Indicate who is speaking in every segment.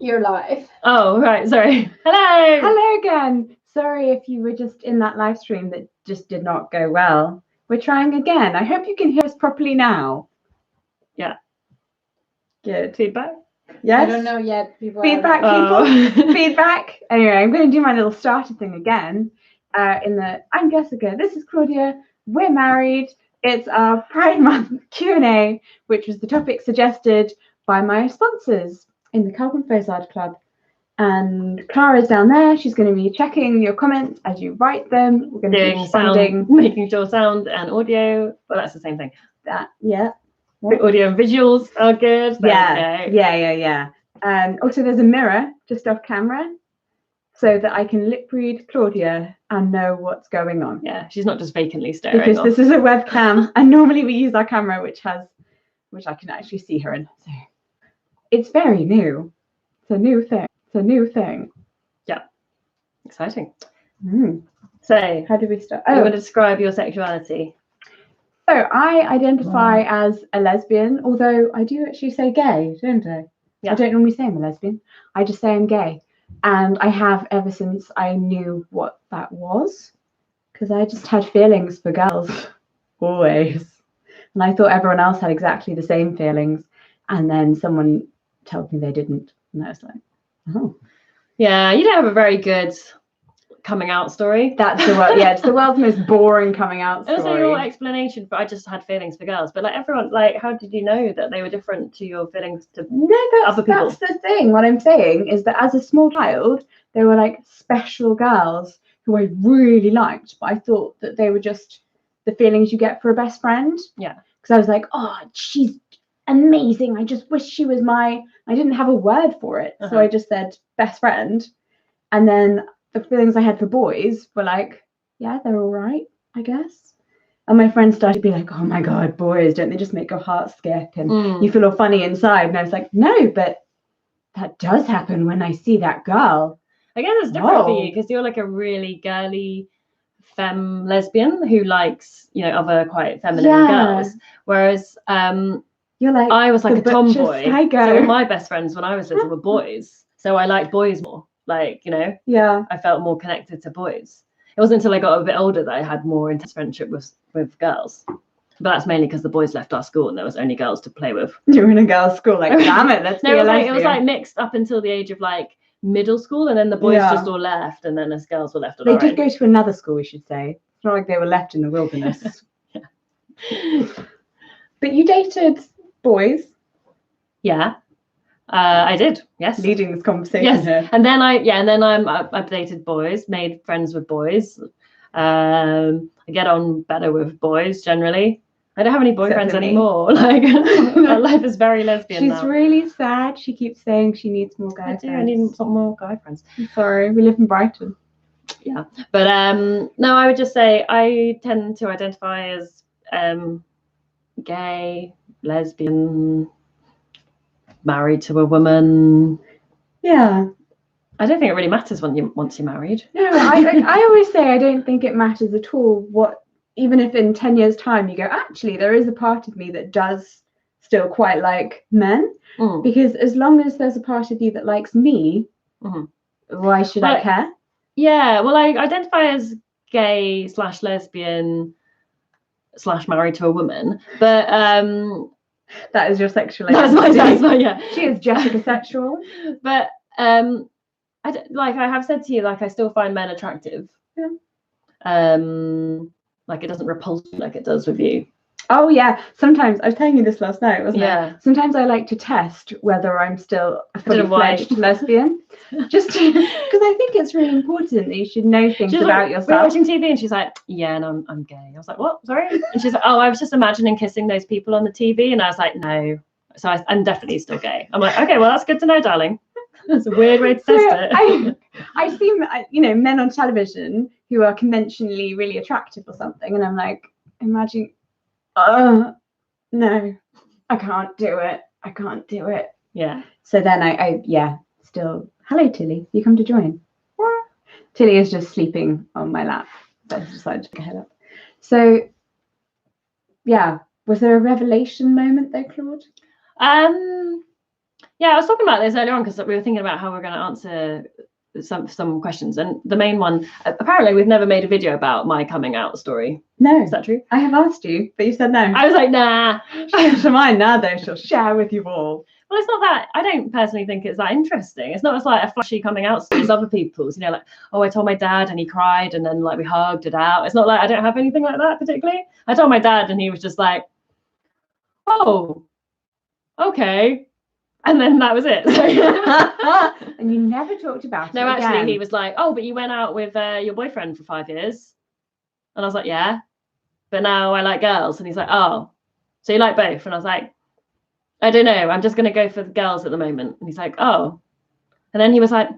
Speaker 1: You're live.
Speaker 2: Oh, right. Sorry. Hello.
Speaker 1: Hello again. Sorry if you were just in that live stream that just did not go well. We're trying again. I hope you can hear us properly now.
Speaker 2: Yeah.
Speaker 1: Good.
Speaker 2: Feedback?
Speaker 1: Yes?
Speaker 3: I don't know yet.
Speaker 1: Feedback, people? Feedback? Anyway, I'm going to do my little starter thing again. I'm Jessica. This is Claudia. We're married. It's our Pride Month Q&A, which was the topic suggested by my sponsors in the Kellgren-Fozard Club. And Clara's down there. She's going to be checking your comments as you write them. We're going to be responding.
Speaker 2: Sound, making sure sound and audio. Well, that's the same thing.
Speaker 1: Yeah.
Speaker 2: The audio and visuals are good.
Speaker 1: Yeah. Also, there's a mirror just off camera so that I can lip read Claudia and know what's going on.
Speaker 2: Yeah, she's not just vacantly staring
Speaker 1: because
Speaker 2: off.
Speaker 1: This is a webcam, and normally we use our camera, which I can actually see her in. So it's very new. It's a new thing.
Speaker 2: Yeah. Exciting.
Speaker 1: So how do we start?
Speaker 2: You want to describe your sexuality?
Speaker 1: So I identify as a lesbian, although I do actually say gay, don't I?
Speaker 2: Yeah.
Speaker 1: I don't normally say I'm a lesbian. I just say I'm gay. And I have ever since I knew what that was, because I just had feelings for girls, always. And I thought everyone else had exactly the same feelings. And then someone told me they didn't. And I was like, oh.
Speaker 2: Yeah, you don't have a very good coming out story.
Speaker 1: That's the world. Yeah, it's the world's most boring coming out story.
Speaker 2: Also, your explanation for I just had feelings for girls, but like everyone, like, how did you know that they were different to your feelings to other people?
Speaker 1: That's the thing. What I'm saying is that as a small child, there were like special girls who I really liked, but I thought that they were just the feelings you get for a best friend.
Speaker 2: Yeah.
Speaker 1: Because I was like, oh, she's amazing. I just wish she was I didn't have a word for it, so I just said best friend, and then the feelings I had for boys were like, yeah, they're all right, I guess. And my friends started to be like, oh my God, boys, don't they just make your heart skip and you feel all funny inside? And I was like, no, but that does happen when I see that girl.
Speaker 2: I guess it's different for you because you're like a really girly femme lesbian who likes, other quite feminine girls. Whereas
Speaker 1: you're like,
Speaker 2: I was like a tomboy.
Speaker 1: So
Speaker 2: my best friends when I was little were boys. So I liked boys more. Like,
Speaker 1: yeah,
Speaker 2: I felt more connected to boys. It wasn't until I got a bit older that I had more intense friendship with girls. But that's mainly because the boys left our school and there was only girls to play with.
Speaker 1: You were in a girls' school, like, damn it, let's be a lesbian.
Speaker 2: It was like mixed up until the age of like middle school, and then the boys just all left, and then us girls were left on our own.
Speaker 1: They did go to another school, we should say. It's not like they were left in the wilderness.
Speaker 2: Yeah.
Speaker 1: But you dated boys?
Speaker 2: Yeah. I did, yes.
Speaker 1: Leading this conversation here.
Speaker 2: And then I've dated boys, made friends with boys. I get on better with boys generally. I don't have any boyfriends anymore. Like, my life is very lesbian now.
Speaker 1: She's really sad. She keeps saying she needs more guy friends.
Speaker 2: I need some more guy friends.
Speaker 1: I'm sorry, we live in Brighton.
Speaker 2: Yeah, but no, I would just say I tend to identify as gay, lesbian, married to a woman.
Speaker 1: Yeah.
Speaker 2: I don't think it really matters once you're married.
Speaker 1: No, I always say I don't think it matters at all even if in 10 years' time you go, actually, there is a part of me that does still quite like men. Because as long as there's a part of you that likes me, why should I care?
Speaker 2: Yeah, well, I identify as gay / lesbian / married to a woman, but
Speaker 1: that is your sexual
Speaker 2: identity. That's my, yeah.
Speaker 1: She is Jessica sexual.
Speaker 2: But I have said to you, like, I still find men attractive.
Speaker 1: Yeah.
Speaker 2: Like, it doesn't repulse me like it does with you.
Speaker 1: Oh yeah. Sometimes I was telling you this last night, wasn't
Speaker 2: I?
Speaker 1: Sometimes I like to test whether I'm still a fully fledged lesbian, just because I think it's really important that you should know things about yourself.
Speaker 2: We're watching TV and she's like, "Yeah, no, I'm gay." I was like, "What? Sorry?" And she's like, "Oh, I was just imagining kissing those people on the TV," and I was like, "No." So I'm definitely still gay. I'm like, "Okay, well, that's good to know, darling." That's a weird way to test it.
Speaker 1: I see, men on television who are conventionally really attractive or something, and I'm like, imagine, no, I can't do it.
Speaker 2: Yeah.
Speaker 1: So then I still, hello Tilly, you come to join? Tilly is just sleeping on my lap. I decided to pick her head up. So, yeah, was there a revelation moment though, Claude?
Speaker 2: Yeah, I was talking about this earlier on because we were thinking about how we're going to answer some questions, and the main one, apparently we've never made a video about my coming out story.
Speaker 1: No.
Speaker 2: Is that true?
Speaker 1: I have asked you, but you said no.
Speaker 2: I was like, nah.
Speaker 1: She'll mine now, though. She'll share with you all.
Speaker 2: Well, it's not that, I don't personally think it's that interesting. It's not as like a flashy coming out story as other people's, you know, like, oh, I told my dad and he cried and then like we hugged it out. It's not like I don't have anything like that particularly. I told my dad and he was just like, oh, okay. And then that was it.
Speaker 1: And you never talked about it.
Speaker 2: No, actually,
Speaker 1: again.
Speaker 2: he was like, oh, but you went out with your boyfriend for 5 years. And I was like, yeah, but now I like girls. And he's like, oh, so you like both? And I was like, I don't know. I'm just going to go for the girls at the moment. And he's like, oh. And then he was like,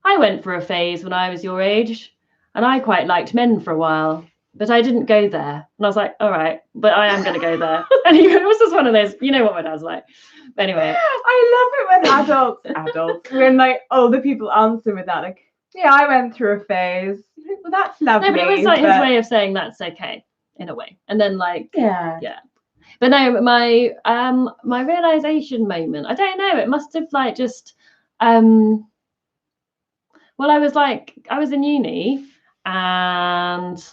Speaker 2: I went for a phase when I was your age and I quite liked men for a while, but I didn't go there. And I was like, all right, but I am going to go there. And he was just one of those, you know what my dad's like. But anyway.
Speaker 1: I love it when adults, when like older people answer with that, like, yeah, I went through a phase. Well, that's lovely.
Speaker 2: No, but it was like his way of saying that's okay in a way. And then like, yeah. But no, my realization moment, I don't know, it must have like just, well, I was in uni and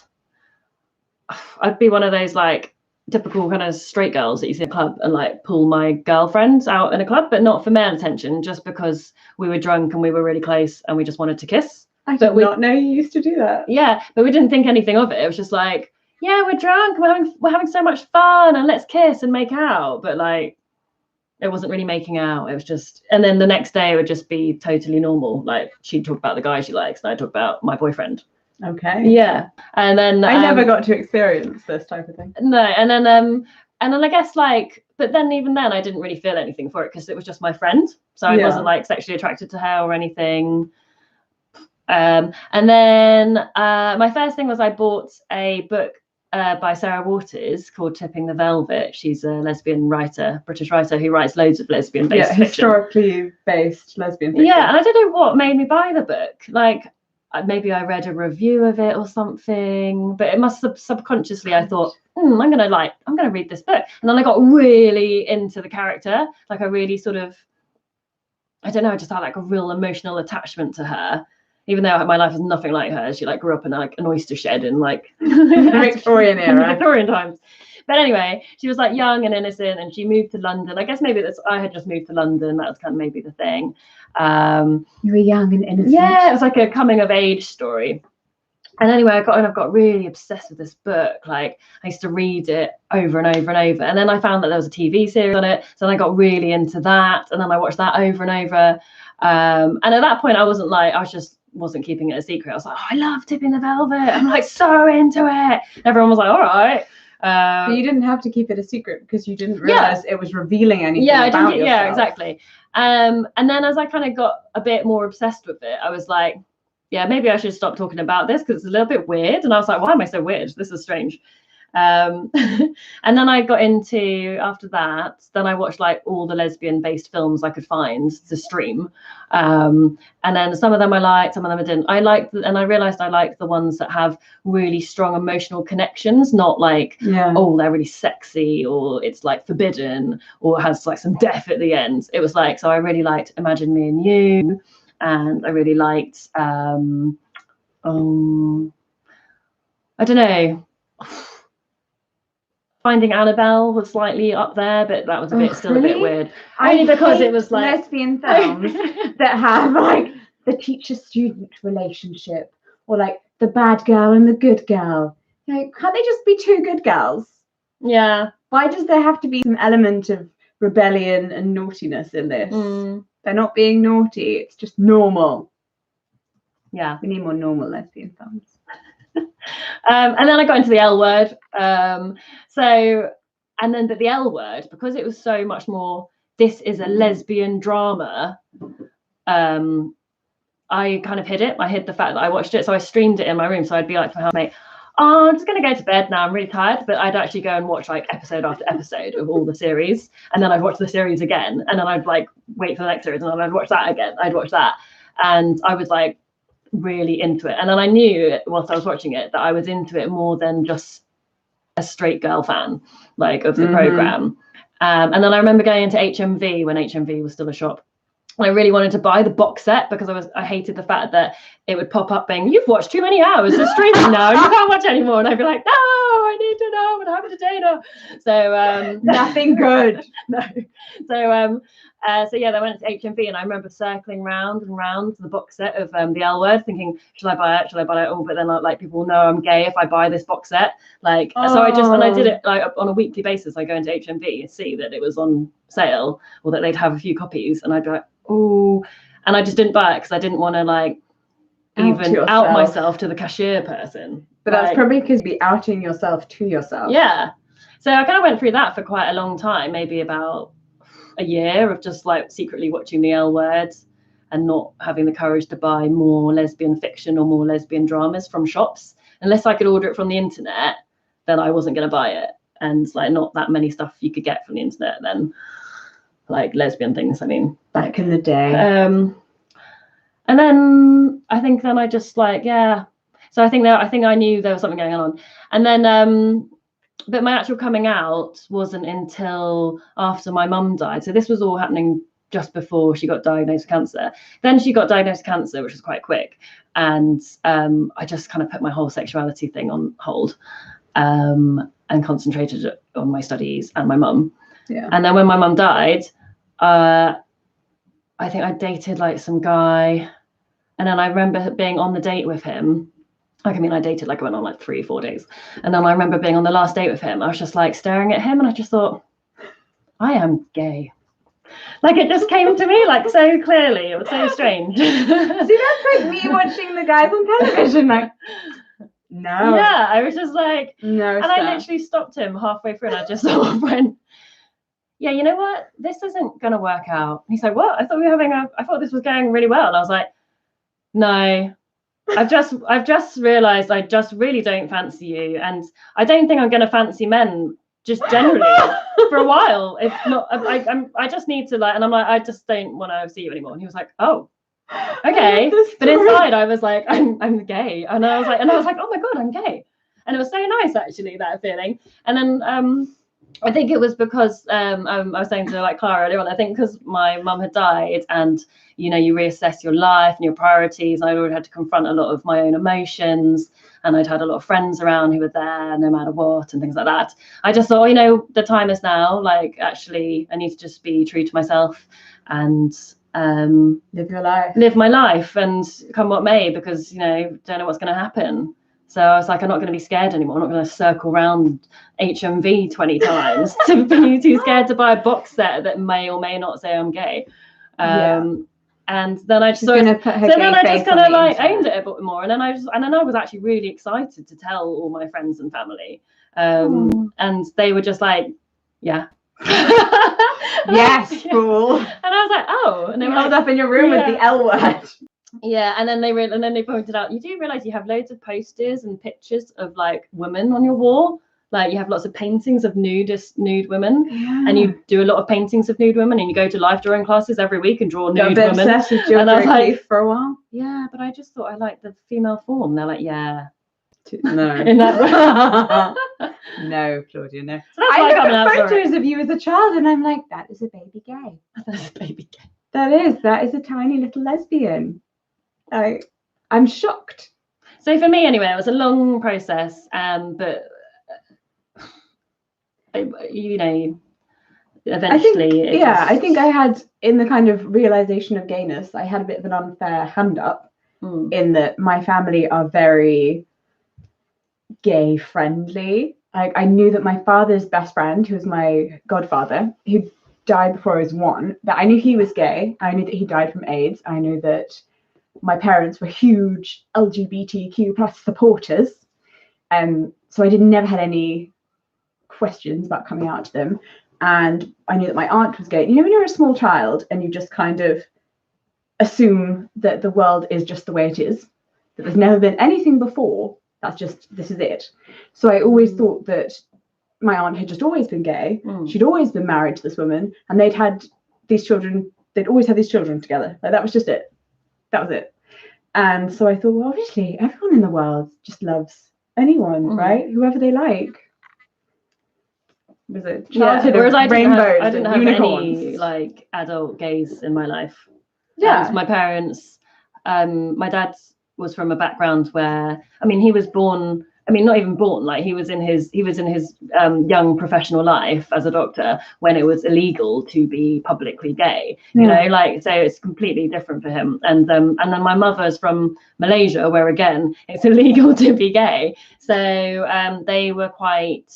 Speaker 2: I'd be one of those like typical kind of straight girls that you see in a club and like pull my girlfriends out in a club, but not for male attention, just because we were drunk and we were really close and we just wanted to kiss.
Speaker 1: I did not know you used to do that.
Speaker 2: Yeah, but we didn't think anything of it. It was just like, yeah, we're drunk, we're having so much fun and let's kiss and make out. But like, it wasn't really making out. It was just, and then the next day it would just be totally normal. Like she'd talk about the guy she likes and I'd talk about my boyfriend.
Speaker 1: Okay.
Speaker 2: Yeah. And then
Speaker 1: I never got to experience this type of thing.
Speaker 2: No. And then I guess like, but then even then I didn't really feel anything for it because it was just my friend. So I wasn't like sexually attracted to her or anything. And then my first thing was I bought a book by Sarah Waters called Tipping the Velvet. She's a lesbian writer, British writer who writes loads of lesbian-based fiction.
Speaker 1: Historically based lesbian fiction.
Speaker 2: Yeah, and I don't know what made me buy the book. Like maybe I read a review of it or something, but it must have subconsciously I thought, I'm gonna read this book. And then I got really into the character. Like I really sort of, I don't know, I just had like a real emotional attachment to her. Even though my life is nothing like hers. She like grew up in like an oyster shed in like
Speaker 1: Victorian era.
Speaker 2: Victorian times. But anyway, she was like young and innocent and she moved to London. I guess maybe I had just moved to London. That was kind of maybe the thing.
Speaker 1: You were young and innocent.
Speaker 2: Yeah, it was like a coming of age story. And anyway, I've got really obsessed with this book. Like I used to read it over and over and over. And then I found that there was a TV series on it. So then I got really into that. And then I watched that over and over. And at that point, I wasn't keeping it a secret. I was like, oh, I love Tipping the Velvet. I'm like so into it. Everyone was like, all right.
Speaker 1: But you didn't have to keep it a secret because you didn't realize it was revealing anything about yourself.
Speaker 2: Yeah, exactly. And then as I kind of got a bit more obsessed with it, I was like, yeah, maybe I should stop talking about this because it's a little bit weird. And I was like, why am I so weird? This is strange. And then I got into, after that, then I watched like all the lesbian based films I could find to stream. And then some of them I liked, some of them I didn't. And I realized I liked the ones that have really strong emotional connections, not like, oh, they're really sexy or it's like forbidden or has like some death at the end. It was like, so I really liked Imagine Me and You, and I really liked, I don't know. Finding Annabelle was slightly up there, but that was a bit still a bit weird. Only because it was like
Speaker 1: lesbian films that have like the teacher-student relationship or like the bad girl and the good girl. Like, can't they just be two good girls?
Speaker 2: Yeah.
Speaker 1: Why does there have to be some element of rebellion and naughtiness in this? They're not being naughty. It's just normal.
Speaker 2: Yeah.
Speaker 1: We need more normal lesbian films.
Speaker 2: And then I got into the L word. But the L word, because it was so much more, this is a lesbian drama, I kind of hid it. I hid the fact that I watched it. So I streamed it in my room. So I'd be like to my housemate, oh, I'm just going to go to bed now. I'm really tired. But I'd actually go and watch like episode after episode of all the series. And then I'd watch the series again. And then I'd like wait for the next series. And then I'd watch that again. I'd watch that. And I was like, really into it. And then I knew whilst I was watching it that I was into it more than just a straight girl fan like of the program. And then I remember going into HMV when HMV was still a shop. I really wanted to buy the box set because I hated the fact that it would pop up being, you've watched too many hours of streaming now and you can't watch anymore. And I'd be like, no, I need to know what happened to Dana. So
Speaker 1: nothing good.
Speaker 2: No. So yeah, they went to HMV and I remember circling round and round the box set of the L Word, thinking, should I buy it? Should I buy it? Oh, but then like people know I'm gay if I buy this box set. Like, so I did it like on a weekly basis. I go into HMV and see that it was on sale or that they'd have a few copies, and I'd be like, oh, and I just didn't buy it because I didn't want to like even out myself to the cashier person.
Speaker 1: But that's probably because you'd be outing yourself to yourself.
Speaker 2: Yeah. So I kind of went through that for quite a long time, maybe about a year of just like secretly watching the L Word and not having the courage to buy more lesbian fiction or more lesbian dramas from shops. Unless I could order it from the internet, then I wasn't going to buy it. And like not that many stuff you could get from the internet then, like lesbian things, I mean.
Speaker 1: Back in the day.
Speaker 2: And then I think then I just like, yeah. So I think I knew there was something going on. And then but my actual coming out wasn't until after my mum died. So this was all happening just before she got diagnosed with cancer. Then she got diagnosed with cancer, which was quite quick. And I just kind of put my whole sexuality thing on hold and concentrated on my studies and my mum.
Speaker 1: Yeah.
Speaker 2: And then when my mum died, I think I dated like some guy. And then I remember being on the date with him. Like, I mean, I dated, like, I went on like 3-4 days. And then I remember being on the last date with him. I was just like staring at him and I just thought, I am gay. Like, it just came to me like so clearly. It was so strange.
Speaker 1: See, that's like me watching the guys on television. Like, no.
Speaker 2: Yeah, I was just like,
Speaker 1: no.
Speaker 2: And I literally stopped him halfway through and I just sort of went, yeah, you know what? This isn't going to work out. And he's like, what? I thought this was going really well. And I was like, no. I've just realized I just really don't fancy you, and I don't think I'm going to fancy men just generally for a while. If not, I just need to like, and I'm like, I just don't want to see you anymore. And he was like, oh, okay. But inside I was like, I'm gay, and I was like, oh my god, I'm gay, and it was so nice actually, that feeling. And then I think it was because I was saying to like Clara earlier on, I think because my mum had died and, you know, you reassess your life and your priorities. I'd already had to confront a lot of my own emotions, and I'd had a lot of friends around who were there no matter what and things like that. I just thought, you know, the time is now, like, actually, I need to just be true to myself and live my life and come what may, because, you know, don't know what's going to happen. So I was like, I'm not going to be scared anymore. I'm not going to circle around HMV 20 times to be too scared to buy a box set that may or may not say I'm gay. And then I just kind of like aimed at it a bit more. And then I was actually really excited to tell all my friends and family. And they were just like, yeah.
Speaker 1: Yes, fool.
Speaker 2: And I was like, oh. And they were
Speaker 1: held up in your room with the L Word.
Speaker 2: Yeah, and then they pointed out, you do realize you have loads of posters and pictures of like women on your wall. Like you have lots of paintings of nude women, and you do a lot of paintings of nude women, and you go to life drawing classes every week and draw nude women.
Speaker 1: And I was like, for a while.
Speaker 2: Yeah, but I just thought I liked the female form. They're like, yeah.
Speaker 1: No.
Speaker 2: In that
Speaker 1: no, Claudia, no.
Speaker 2: So
Speaker 1: I look at photos of you as a child, and I'm like, that is a baby gay.
Speaker 2: That's a baby gay.
Speaker 1: That is a tiny little lesbian. I'm shocked.
Speaker 2: So for me, anyway, it was a long process, but you know, eventually.
Speaker 1: I think I had, in the kind of realization of gayness, I had a bit of an unfair hand up in that my family are very gay friendly. I knew that my father's best friend, who was my godfather, who died before I was 1, that I knew he was gay. I knew that he died from AIDS. I knew that my parents were huge LGBTQ plus supporters. So I never had any questions about coming out to them. And I knew that my aunt was gay. You know, when you're a small child and you just kind of assume that the world is just the way it is, that there's never been anything before, this is it. So I always thought that my aunt had just always been gay. She'd always been married to this woman, and they'd had these children. They'd always had these children together. Like, that was just it. That was it. And so I thought, well, obviously everyone in the world just loves anyone, right? Whoever they like. Was it
Speaker 2: Yeah,
Speaker 1: childhood
Speaker 2: whereas
Speaker 1: of
Speaker 2: I
Speaker 1: rainbows
Speaker 2: didn't
Speaker 1: and
Speaker 2: have
Speaker 1: unicorns?
Speaker 2: any like adult gays in my life.
Speaker 1: Yeah.
Speaker 2: And my parents, my dad was from a background where, I mean, he was born, I mean, not even born, like he was in his young professional life as a doctor when it was illegal to be publicly gay, you know, like, so it's completely different for him. And then my mother's from Malaysia, where again, it's illegal to be gay. So they were quite,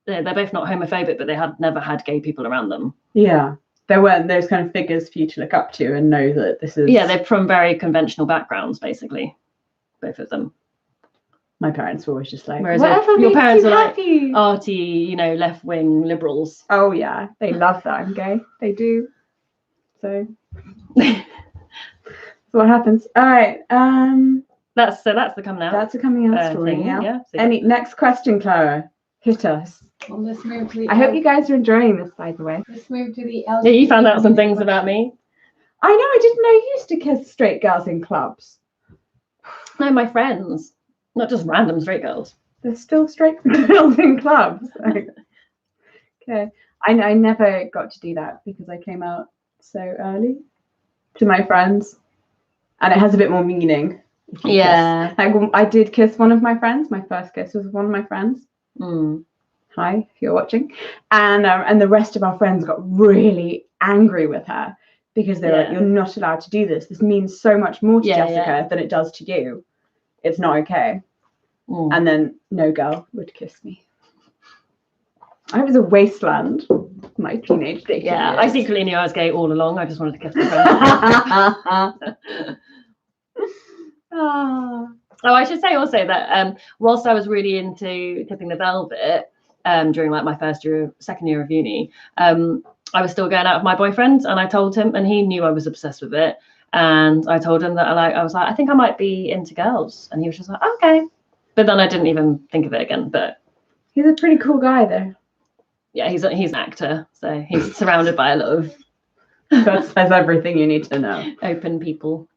Speaker 2: they're both not homophobic, but they had never had gay people around them.
Speaker 1: Yeah. There weren't those kind of figures for you to look up to and know that this is...
Speaker 2: Yeah, they're from very conventional backgrounds, basically, both of them.
Speaker 1: My parents were always just like,
Speaker 2: whereas
Speaker 1: whatever
Speaker 2: your parents
Speaker 1: you
Speaker 2: are
Speaker 1: happy.
Speaker 2: like arty, you know, left-wing liberals.
Speaker 1: Oh yeah, they love that I'm gay. They do. So what happens? All right.
Speaker 2: That's the coming out.
Speaker 1: That's a coming out story.
Speaker 2: Thing, yeah. So
Speaker 1: Any next question, Clara? Hit us.
Speaker 3: Well, let's move to the
Speaker 1: I hope you guys are enjoying this, by the way.
Speaker 3: Let's move to the
Speaker 2: Yeah, you found out some things about me.
Speaker 1: I know. I didn't know you used to kiss straight girls in clubs.
Speaker 2: No, my friends, not just random straight girls.
Speaker 1: There's still straight girls in clubs. Okay. I never got to do that because I came out so early to my friends, and it has a bit more meaning.
Speaker 2: Yeah.
Speaker 1: Like, I did kiss one of my friends. My first kiss was one of my friends. Hi, if you're watching. And the rest of our friends got really angry with her because they were like, you're not allowed to do this. This means so much more to Jessica than it does to you. It's not okay. And then no girl would kiss me. I was a wasteland, my teenage days.
Speaker 2: Yeah, I secretly knew I was gay all along. I just wanted to kiss my friends. Oh, I should say also that whilst I was really into Tipping the Velvet during like my second year of uni, I was still going out with my boyfriend, and I told him, and he knew I was obsessed with it. And I told him that I was like, I think I might be into girls, and he was just like, okay. But then I didn't even think of it again. But
Speaker 1: he's a pretty cool guy, though.
Speaker 2: Yeah, he's an actor, so he's surrounded by a lot of
Speaker 1: that says everything you need to know.
Speaker 2: Open people.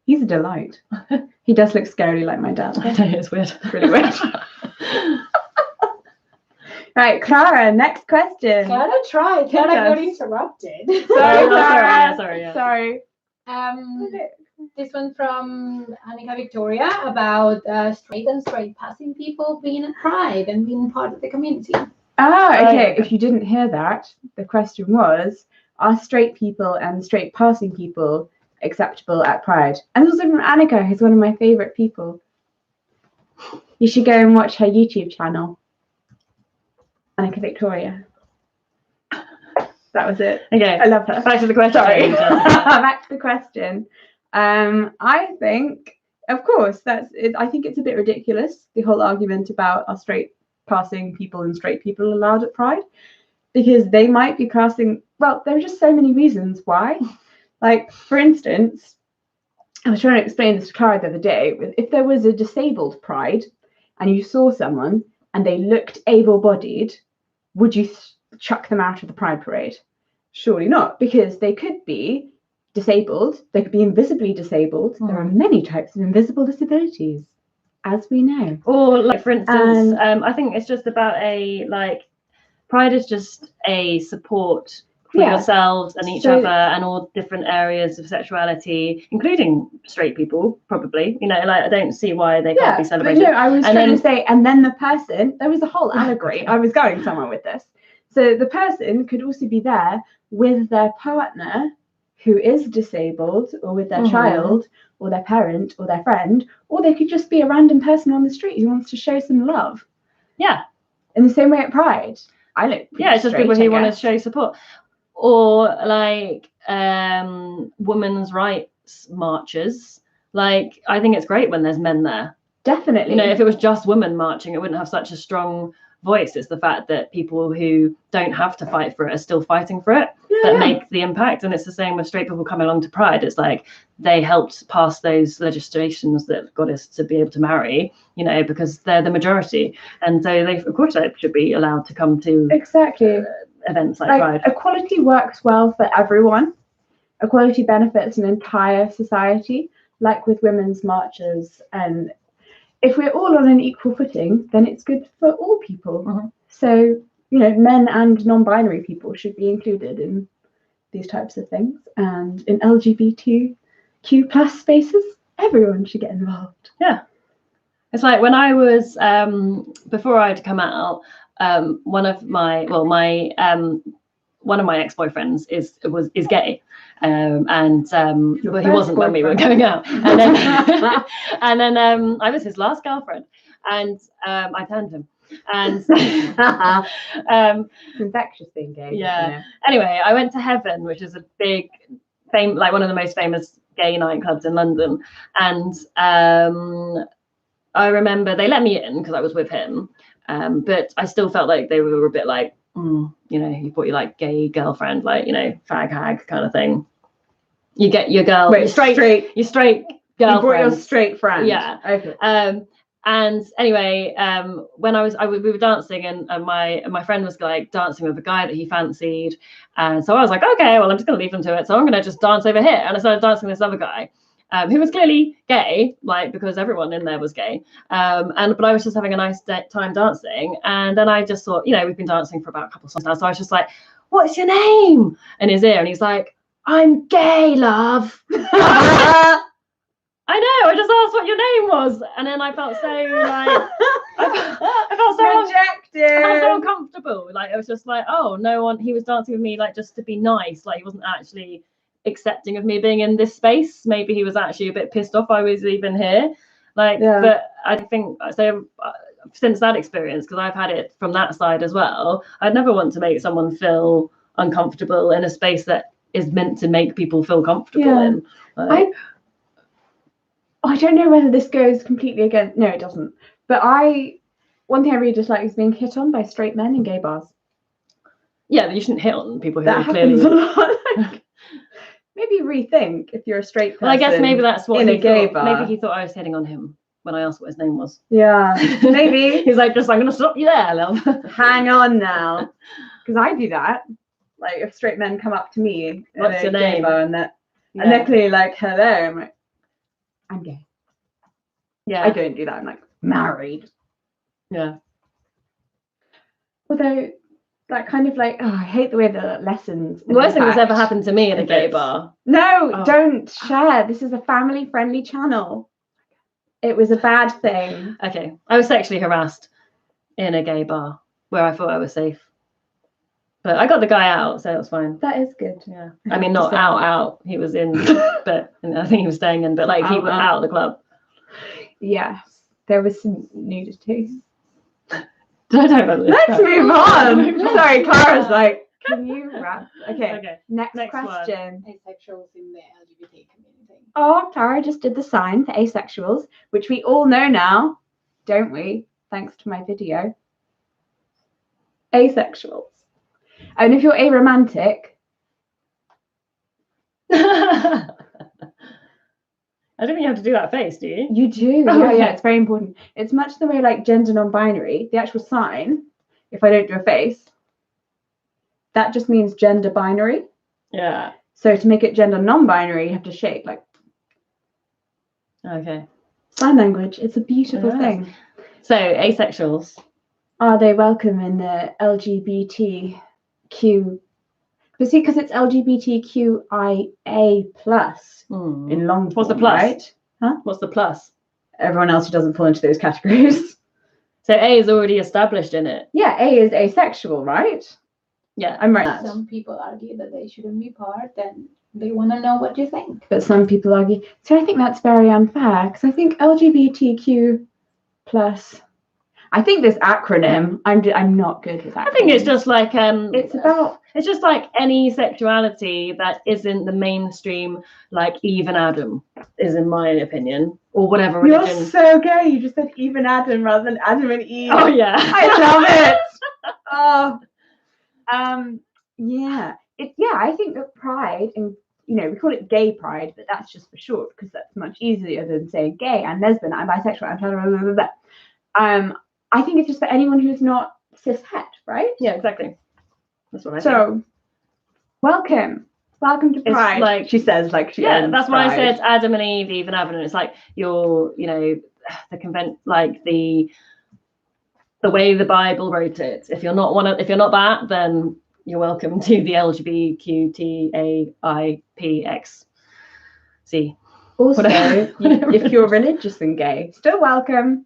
Speaker 1: He's a delight. He does look scarily like my dad.
Speaker 2: I know, it's weird.
Speaker 1: It's really weird. Right, Clara, next question.
Speaker 3: Clara got interrupted.
Speaker 1: Sorry, Clara.
Speaker 2: Sorry.
Speaker 3: This one from Annika Victoria about straight and straight passing people being at Pride and being part of the community.
Speaker 1: Okay. If you didn't hear that, the question was, are straight people and straight passing people acceptable at Pride? And also from Annika, who's one of my favourite people. You should go and watch her YouTube channel. Annika Victoria. That was it.
Speaker 2: Okay.
Speaker 1: I love her.
Speaker 2: Back to the question.
Speaker 1: Sorry. Back to the question. I think, of course, I think it's a bit ridiculous, the whole argument about are straight passing people and straight people allowed at Pride, because they might be passing, well, there are just so many reasons why. Like, for instance, I was trying to explain this to Clara the other day. If there was a disabled Pride and you saw someone and they looked able-bodied, would you chuck them out of the Pride parade? Surely not, because they could be disabled, they could be invisibly disabled. There are many types of invisible disabilities, as we know.
Speaker 2: Or like, for instance, I think it's just about Pride is just a support for yourselves and each other and all different areas of sexuality, including straight people, probably. You know, like, I don't see why they can't be celebrated.
Speaker 1: No, I was trying to say, and then the person, there was a whole allegory. I was going somewhere with this. So the person could also be there with their partner who is disabled, or with their child, or their parent, or their friend, or they could just be a random person on the street who wants to show some love. Yeah. In the same way at Pride. I look
Speaker 2: it's just people who want to show support. Or like women's rights marches. Like, I think it's great when there's men there.
Speaker 1: Definitely.
Speaker 2: You know, if it was just women marching, it wouldn't have such a strong voice. It's the fact that people who don't have to fight for it are still fighting for it that make the impact. And it's the same with straight people coming along to Pride. It's like they helped pass those legislations that got us to be able to marry, you know, because they're the majority. And so they, of course, they should be allowed to come to events like Pride.
Speaker 1: Equality works well for everyone. Equality benefits an entire society, like with women's marches. And if we're all on an equal footing, then it's good for all people. So men and non-binary people should be included in these types of things, and in LGBTQ plus spaces, everyone should get involved.
Speaker 2: Yeah. It's like when I was before I'd come out, one of my ex-boyfriends is gay, and well, he wasn't when we were going out, and then and then I was his last girlfriend, and I turned him, and
Speaker 1: It's infectious being gay.
Speaker 2: yeah. Anyway, I went to Heaven, which is a big like one of the most famous gay nightclubs in London, and I remember they let me in because I was with him, but I still felt like they were a bit like, you brought your like gay girlfriend, like, fag hag kind of thing. You get your girl, your straight girlfriend.
Speaker 1: You brought your straight friend.
Speaker 2: Yeah.
Speaker 1: Okay.
Speaker 2: And anyway, when we were dancing, and my friend was like dancing with a guy that he fancied, and so I was like, okay, well, I'm just gonna leave him to it. So I'm gonna just dance over here, and I started dancing with this other guy. Who was clearly gay, like, because everyone in there was gay. But I was just having a nice time dancing. And then I just thought, we've been dancing for about a couple of songs now. So I was just like, what's your name? In his ear. And he's like, I'm gay, love. I know, I just asked what your name was. And then I felt so like, I felt so
Speaker 1: rejected.
Speaker 2: I felt so uncomfortable. Like, it was just like, oh, no one, he was dancing with me, like, just to be nice. Like, he wasn't actually accepting of me being in this space. Maybe he was actually a bit pissed off I was even here, like, yeah. But I think so since that experience, because I've had it from that side as well, I'd never want to make someone feel uncomfortable in a space that is meant to make people feel comfortable in. Like,
Speaker 1: I don't know whether this goes completely against, no, it doesn't, but one thing I really dislike is being hit on by straight men in gay bars.
Speaker 2: Yeah, you shouldn't hit on people who
Speaker 1: that
Speaker 2: are clearly
Speaker 1: happens a lot. Maybe rethink if you're a straight person.
Speaker 2: Well, I guess maybe that's what
Speaker 1: in
Speaker 2: he
Speaker 1: a gay
Speaker 2: thought.
Speaker 1: bar.
Speaker 2: Maybe he thought I was hitting on him when I asked what his name was.
Speaker 1: Yeah, maybe.
Speaker 2: He's like, I'm going to stop you there, love.
Speaker 1: Hang on now. Because I do that. Like, if straight men come up to me
Speaker 2: what's your name?
Speaker 1: Bar and they're clearly like, hello. I'm like, I'm gay.
Speaker 2: Yeah.
Speaker 1: I don't do that. I'm like, married.
Speaker 2: Yeah.
Speaker 1: Although, like, kind of like, I hate the way the lessons.
Speaker 2: The worst thing that's ever happened to me in a gay bar.
Speaker 1: No, don't share. This is a family-friendly channel. It was a bad thing.
Speaker 2: Okay. I was sexually harassed in a gay bar where I thought I was safe. But I got the guy out, so it was fine.
Speaker 1: That is good.
Speaker 2: Yeah. I mean, not out. He was in, but I think he was staying in, but like he was out of the club.
Speaker 1: Yes. There was some nudity.
Speaker 2: I don't know.
Speaker 1: Let's move on. Sorry, Clara's like, can you wrap? Okay. Next question.
Speaker 3: Asexuals in the LGBT community.
Speaker 1: Oh, Clara just did the sign for asexuals, which we all know now, don't we? Thanks to my video. Asexuals. And if you're aromantic.
Speaker 2: I don't think you have to do that face, do you?
Speaker 1: You do.
Speaker 2: Oh,
Speaker 1: yeah, it's very important. It's much the way like gender non-binary, the actual sign, if I don't do a face, that just means gender binary.
Speaker 2: Yeah.
Speaker 1: So to make it gender non-binary, you have to shake like.
Speaker 2: Okay.
Speaker 1: Sign language. It's a beautiful thing.
Speaker 2: So asexuals.
Speaker 1: Are they welcome in the LGBTQ? But see, because it's LGBTQIA plus in long form.
Speaker 2: What's the plus?
Speaker 1: Right? Huh?
Speaker 2: What's the plus?
Speaker 1: Everyone else who doesn't fall into those categories.
Speaker 2: So A is already established in it.
Speaker 1: Yeah, A is asexual, right?
Speaker 2: Yeah,
Speaker 1: I'm right.
Speaker 3: Some people argue that they shouldn't be part, and they want to know what you think.
Speaker 1: But some people argue. So I think that's very unfair, because I think LGBTQ plus. I think this acronym. I'm not good with that.
Speaker 2: I think it's just like
Speaker 1: it's
Speaker 2: just like any sexuality that isn't the mainstream, like Eve and Adam, is in my opinion, or whatever religion.
Speaker 1: You're so gay. You just said Eve and Adam rather than Adam and Eve.
Speaker 2: Oh yeah,
Speaker 1: I love it. Yeah. I think that pride, and we call it gay pride, but that's just for short because that's much easier than saying gay and lesbian. I'm bisexual. I'm blah, blah, blah, blah. I think it's just for anyone who's not cis het, right?
Speaker 2: Yeah, exactly. That's what I think.
Speaker 1: So, welcome to Pride.
Speaker 2: Like
Speaker 1: she says, like she.
Speaker 2: Yeah, that's why
Speaker 1: Pride.
Speaker 2: I said Adam and Eve and Adam. And it's like the the way the Bible wrote it. If you're not that, then you're welcome to the LGBTQTAIPXC.
Speaker 1: Also,
Speaker 2: Whatever.
Speaker 1: if you're religious and gay, still welcome.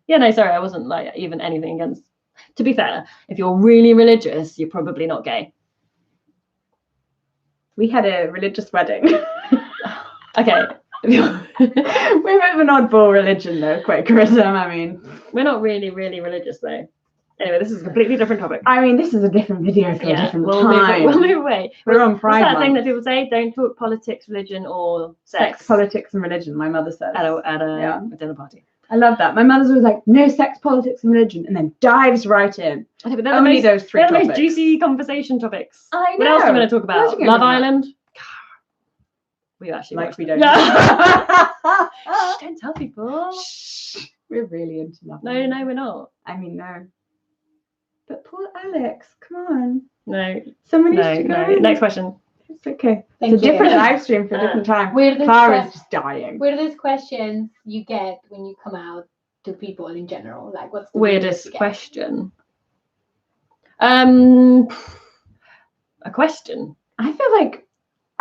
Speaker 2: Yeah, no, sorry, I wasn't like even anything against. To be fair, if you're really religious, you're probably not gay.
Speaker 1: We had a religious wedding.
Speaker 2: Okay.
Speaker 1: We're a bit of an oddball religion though, Quakerism. I mean,
Speaker 2: We're not really religious though. Anyway, this is a completely different topic.
Speaker 1: I mean, this is a different video for a different
Speaker 2: we'll
Speaker 1: time.
Speaker 2: We'll move away.
Speaker 1: We're on
Speaker 2: What's
Speaker 1: Pride
Speaker 2: that thing
Speaker 1: Month.
Speaker 2: that people say? Don't talk politics, religion, or
Speaker 1: Sex, politics, and religion. My mother says
Speaker 2: at a dinner party.
Speaker 1: I love that. My mother's always like, no sex, politics, and religion, and then dives right in.
Speaker 2: I think they're
Speaker 1: Only those three
Speaker 2: they're the most
Speaker 1: topics.
Speaker 2: juicy conversation topics.
Speaker 1: I know.
Speaker 2: What else are we going to talk
Speaker 1: What else
Speaker 2: about?
Speaker 1: are we gonna
Speaker 2: Love
Speaker 1: talk about?
Speaker 2: Island. We actually
Speaker 1: Like
Speaker 2: watched
Speaker 1: we
Speaker 2: it.
Speaker 1: don't.
Speaker 2: Yeah. Shh, don't tell people.
Speaker 1: Shh. We're really into Love
Speaker 2: No,
Speaker 1: Island.
Speaker 2: we're not.
Speaker 1: I mean, no. But poor Alex, come on.
Speaker 2: No,
Speaker 1: Someone needs to go.
Speaker 2: no.
Speaker 1: in.
Speaker 2: Next question.
Speaker 1: It's okay.
Speaker 3: Thank
Speaker 1: It's a
Speaker 3: you.
Speaker 1: different live stream for a different time.
Speaker 3: Weirdest
Speaker 1: Clara's just dying.
Speaker 3: questions you get when you come out to people in general? Like, what's the
Speaker 2: Weirdest
Speaker 3: you get?
Speaker 2: question. A question.
Speaker 1: I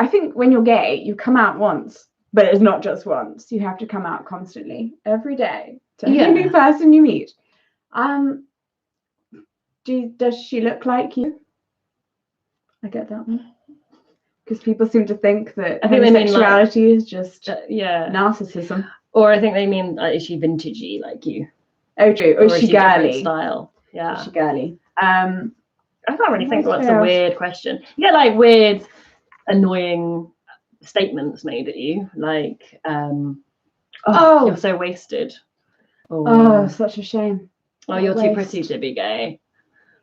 Speaker 1: think when you're gay, you come out once, but it's not just once. You have to come out constantly, every day, to every new person you meet. Does she look like you? I get that one. Because people seem to think that
Speaker 2: I think they mean,
Speaker 1: homosexuality is just
Speaker 2: Yeah.
Speaker 1: narcissism.
Speaker 2: Or I think they mean, is she vintagey like you?
Speaker 1: Oh, true. Or is she
Speaker 2: different
Speaker 1: girly?
Speaker 2: Style. Yeah.
Speaker 1: Is she girly?
Speaker 2: I can't really think
Speaker 1: What
Speaker 2: what's a
Speaker 1: else?
Speaker 2: weird question. You get like weird, annoying statements made at you, like,
Speaker 1: Oh.
Speaker 2: you're so wasted. Or,
Speaker 1: Oh, such a shame.
Speaker 2: oh, you're too pretty
Speaker 1: waste.
Speaker 2: to be gay.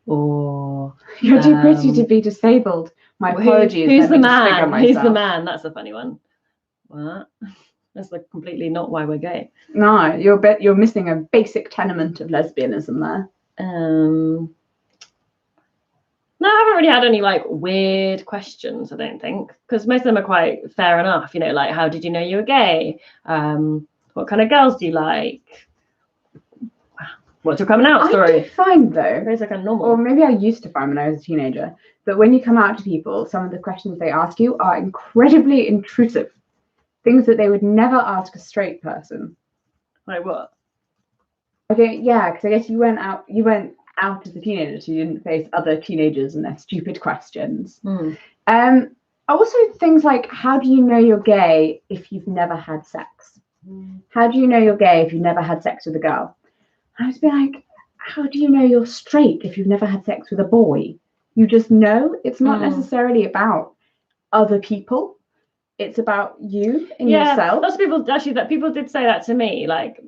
Speaker 2: Or
Speaker 1: You're too pretty to be disabled. My apologies.
Speaker 2: Who's
Speaker 1: let
Speaker 2: the
Speaker 1: me disfigure
Speaker 2: man? Who's the
Speaker 1: myself.
Speaker 2: man? That's a funny one. What? That's like completely not why we're gay.
Speaker 1: No, you're missing a basic tenement of lesbianism there.
Speaker 2: No, I haven't really had any like weird questions, I don't think, because most of them are quite fair enough. You know, like, how did you know you were gay? What kind of girls do you like? What's your coming out
Speaker 1: I
Speaker 2: story?
Speaker 1: do find though,
Speaker 2: Those are kind of normal.
Speaker 1: or maybe I used to find when I was a teenager, that when you come out to people, some of the questions they ask you are incredibly intrusive. Things that they would never ask a straight person.
Speaker 2: Like what?
Speaker 1: Okay, yeah, because I guess you went out as a teenager, so you didn't face other teenagers and their stupid questions. Also things like, how do you know you're gay if you've never had sex? How do you know you're gay if you've never had sex with a girl? I was like, how do you know you're straight if you've never had sex with a boy? You just know. It's not necessarily about other people. It's about you and yourself.
Speaker 2: Lots of people people did say that to me, like,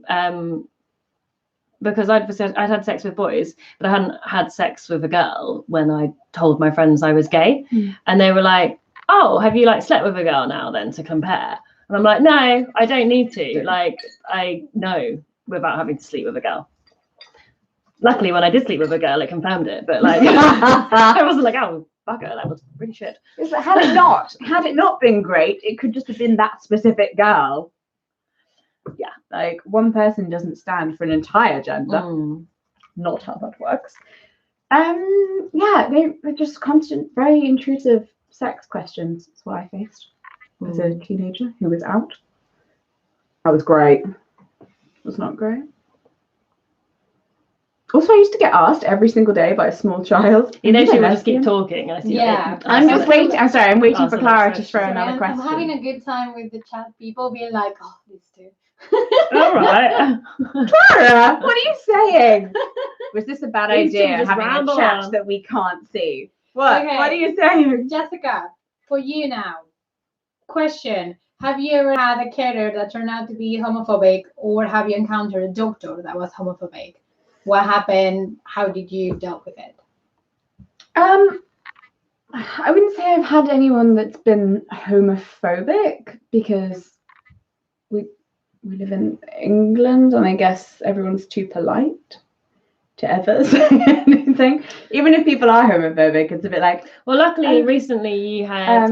Speaker 2: because I'd had sex with boys, but I hadn't had sex with a girl when I told my friends I was gay. And they were like, oh, have you like slept with a girl now then to compare? And I'm like, no, I don't need to. Like, I know without having to sleep with a girl. Luckily, when I did sleep with a girl, it confirmed it. But like, I wasn't like, oh, bugger, that was really shit.
Speaker 1: Had it not been great, it could just have been that specific girl. Yeah, like one person doesn't stand for an entire gender. Not how that works. Yeah, they're just constant, very intrusive sex questions. That's what I faced as a teenager who was out. That was great. It was not great. Also, I used to get asked every single day by a small child.
Speaker 2: You know,
Speaker 1: "Are you
Speaker 2: she
Speaker 1: a
Speaker 2: would just keep
Speaker 1: lesbian?"
Speaker 2: talking. I see.
Speaker 3: Yeah.
Speaker 1: I'm just waiting. I'm sorry. I'm waiting
Speaker 2: Ask
Speaker 1: for
Speaker 2: the
Speaker 1: Clara
Speaker 2: next
Speaker 1: to throw
Speaker 2: question.
Speaker 1: another
Speaker 3: I'm
Speaker 1: question.
Speaker 3: having a good time with the chat people being like, oh, these two.
Speaker 2: All right.
Speaker 1: Clara, what are you saying? Was this a bad
Speaker 2: These two
Speaker 1: idea,
Speaker 2: just
Speaker 1: having a
Speaker 2: ramble
Speaker 1: chat
Speaker 2: on.
Speaker 1: that we can't see? What?
Speaker 3: Okay.
Speaker 1: What are you saying?
Speaker 3: Jessica, for you now. Question. Have you ever had a carer that turned out to be homophobic, or have you encountered a doctor that was homophobic? What happened? How did you deal with it?
Speaker 1: I wouldn't say I've had anyone that's been homophobic, because we live in England and I guess everyone's too polite to ever say anything. Even if people are homophobic, it's a bit like,
Speaker 2: Well, luckily, recently you had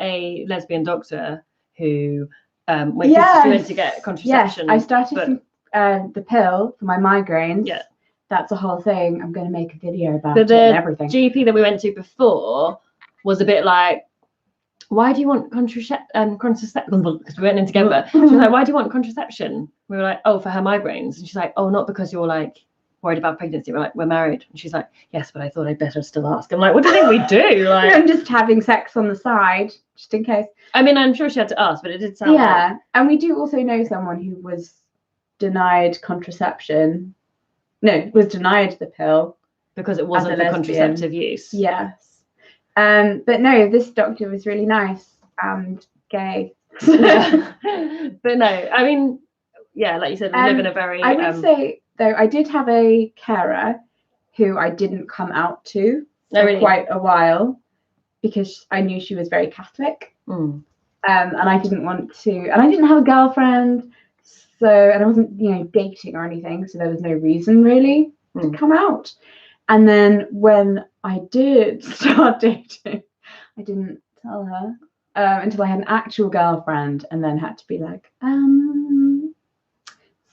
Speaker 2: a lesbian doctor who went to get contraception.
Speaker 1: Yes, I started the pill for my migraines.
Speaker 2: Yeah.
Speaker 1: that's a whole thing. I'm going to make a video about
Speaker 2: But
Speaker 1: it
Speaker 2: the
Speaker 1: and everything.
Speaker 2: GP that we went to before was a bit like, why do you want contraception? Because we went in together. She was like, why do you want contraception? We were like, oh, for her migraines. And she's like, oh, not because you're like worried about pregnancy. We're like, we're married. And she's like, yes, but I thought I'd better still ask. I'm like, what do you think we do? Like,
Speaker 1: I'm just having sex on the side, just in case.
Speaker 2: I mean, I'm sure she had to ask, but it did sound
Speaker 1: Yeah, and we do also know someone who was denied contraception. No, was denied the pill.
Speaker 2: because it wasn't
Speaker 1: as a
Speaker 2: for
Speaker 1: lesbian.
Speaker 2: contraceptive use.
Speaker 1: Yes. But no, this doctor was really nice and gay.
Speaker 2: Yeah. But no, I mean, yeah, like you said, we live in a very
Speaker 1: I would say though, I did have a carer who I didn't come out to for quite a while because I knew she was very Catholic. And I didn't want to, and I didn't have a girlfriend, so, and I wasn't, dating or anything, so there was no reason really to come out. And then when I did start dating, I didn't tell her until I had an actual girlfriend, and then had to be like,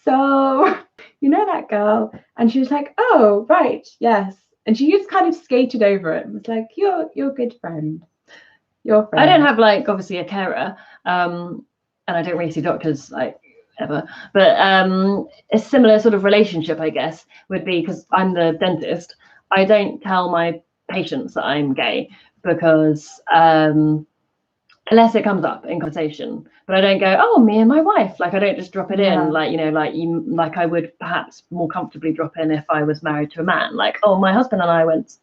Speaker 1: so you know that girl? And she was like, oh, right, yes. And she just kind of skated over it and was like, you're a good friend. Your friend.
Speaker 2: I don't have like obviously a carer, and I don't really see doctors like ever, but a similar sort of relationship, I guess, would be because I'm the dentist. I don't tell my patients that I'm gay because unless it comes up in conversation, but I don't go, oh, me and my wife. Like I don't just drop it in, like I would perhaps more comfortably drop in if I was married to a man. Like, oh, my husband and I went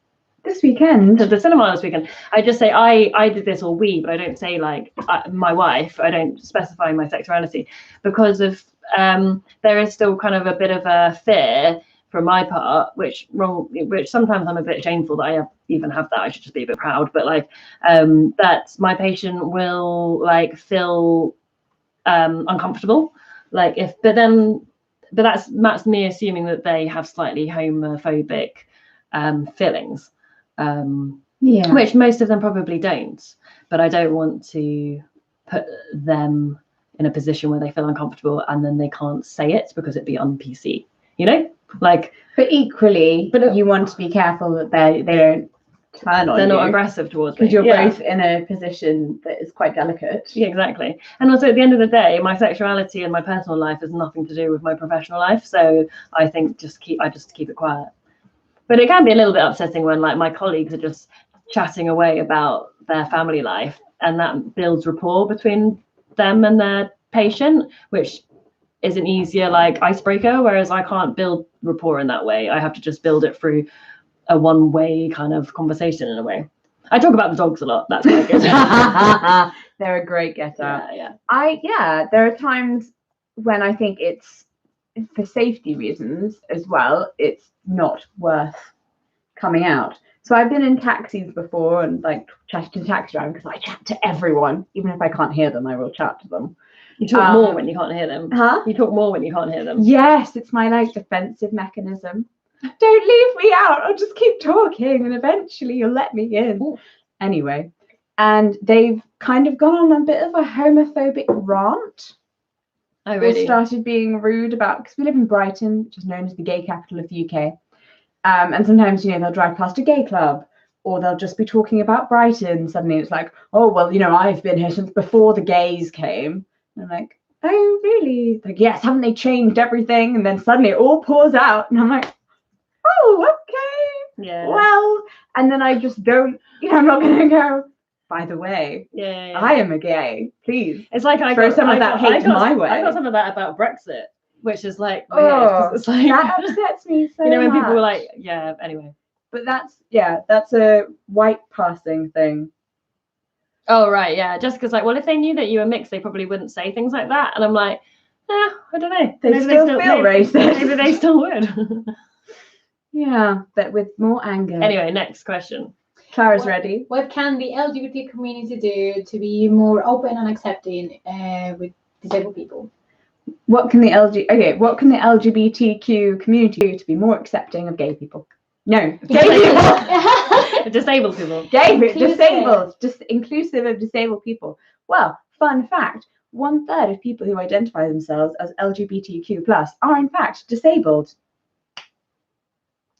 Speaker 1: this weekend
Speaker 2: to the cinema this weekend. I just say I did this, or we, but I don't say like my wife. I don't specify my sexuality because of there is still kind of a bit of a fear from my part, which sometimes I'm a bit shameful that I even have that. I should just be a bit proud, but like that my patient will like feel uncomfortable, like but that's me assuming that they have slightly homophobic feelings, which most of them probably don't, but I don't want to put them in a position where they feel uncomfortable and then they can't say it because it'd be un-PC, like.
Speaker 1: But equally, you want to be careful that they don't turn on you.
Speaker 2: They're not aggressive towards me.
Speaker 1: Because you're both in a position that is quite delicate.
Speaker 2: Yeah, exactly. And also at the end of the day, my sexuality and my personal life has nothing to do with my professional life. So I think I just keep it quiet. But it can be a little bit upsetting when like my colleagues are just chatting away about their family life, and that builds rapport between them and their patient, which is an easier like icebreaker, whereas I can't build rapport in that way. I have to just build it through a one-way kind of conversation in a way. I talk about the dogs a lot. That's quite good.
Speaker 1: They're a great get-up.
Speaker 2: Yeah.
Speaker 1: There are times when I think it's for safety reasons as well. It's not worth coming out. So I've been in taxis before and like chatted to the taxi driver because I chat to everyone, even if I can't hear them. I will chat to them.
Speaker 2: You talk more when you can't hear them.
Speaker 1: Huh?
Speaker 2: You talk more when you can't hear them.
Speaker 1: Yes, it's my like defensive mechanism. Don't leave me out. I'll just keep talking and eventually you'll let me in. Ooh. Anyway, and they've kind of gone on a bit of a homophobic rant.
Speaker 2: Oh, really?
Speaker 1: They started being rude about, because we live in Brighton, which is known as the gay capital of the UK. And sometimes, they'll drive past a gay club, or they'll just be talking about Brighton. Suddenly it's like, oh, well, I've been here since before the gays came. And I'm like, oh, really? Like, yes, haven't they changed everything? And then suddenly it all pours out. And I'm like, oh, okay.
Speaker 2: Yeah.
Speaker 1: Well, and then I just don't, I'm not going to go, by the way, I am a gay. Please.
Speaker 2: It's like I
Speaker 1: throw some of that hate my way.
Speaker 2: I got some of that about Brexit, which is like,
Speaker 1: weird,
Speaker 2: it's like
Speaker 1: that upsets me so
Speaker 2: when
Speaker 1: much.
Speaker 2: people were like, anyway.
Speaker 1: But that's a white passing thing.
Speaker 2: Oh, right, yeah. Just because, like, well, if they knew that you were mixed, they probably wouldn't say things like that. And I'm like, I don't know.
Speaker 1: They still feel racist.
Speaker 2: Maybe they still would.
Speaker 1: Yeah, but with more anger.
Speaker 2: Anyway, next question.
Speaker 1: Clara's ready.
Speaker 3: What can the LGBT community do to be more open and accepting with disabled people?
Speaker 1: What can the LGBTQ community do to be more accepting of gay people? No, gay people.
Speaker 2: Disabled people.
Speaker 1: Disabled. Just inclusive of disabled people. Well, fun fact, 1/3 of people who identify themselves as LGBTQ+ are in fact disabled.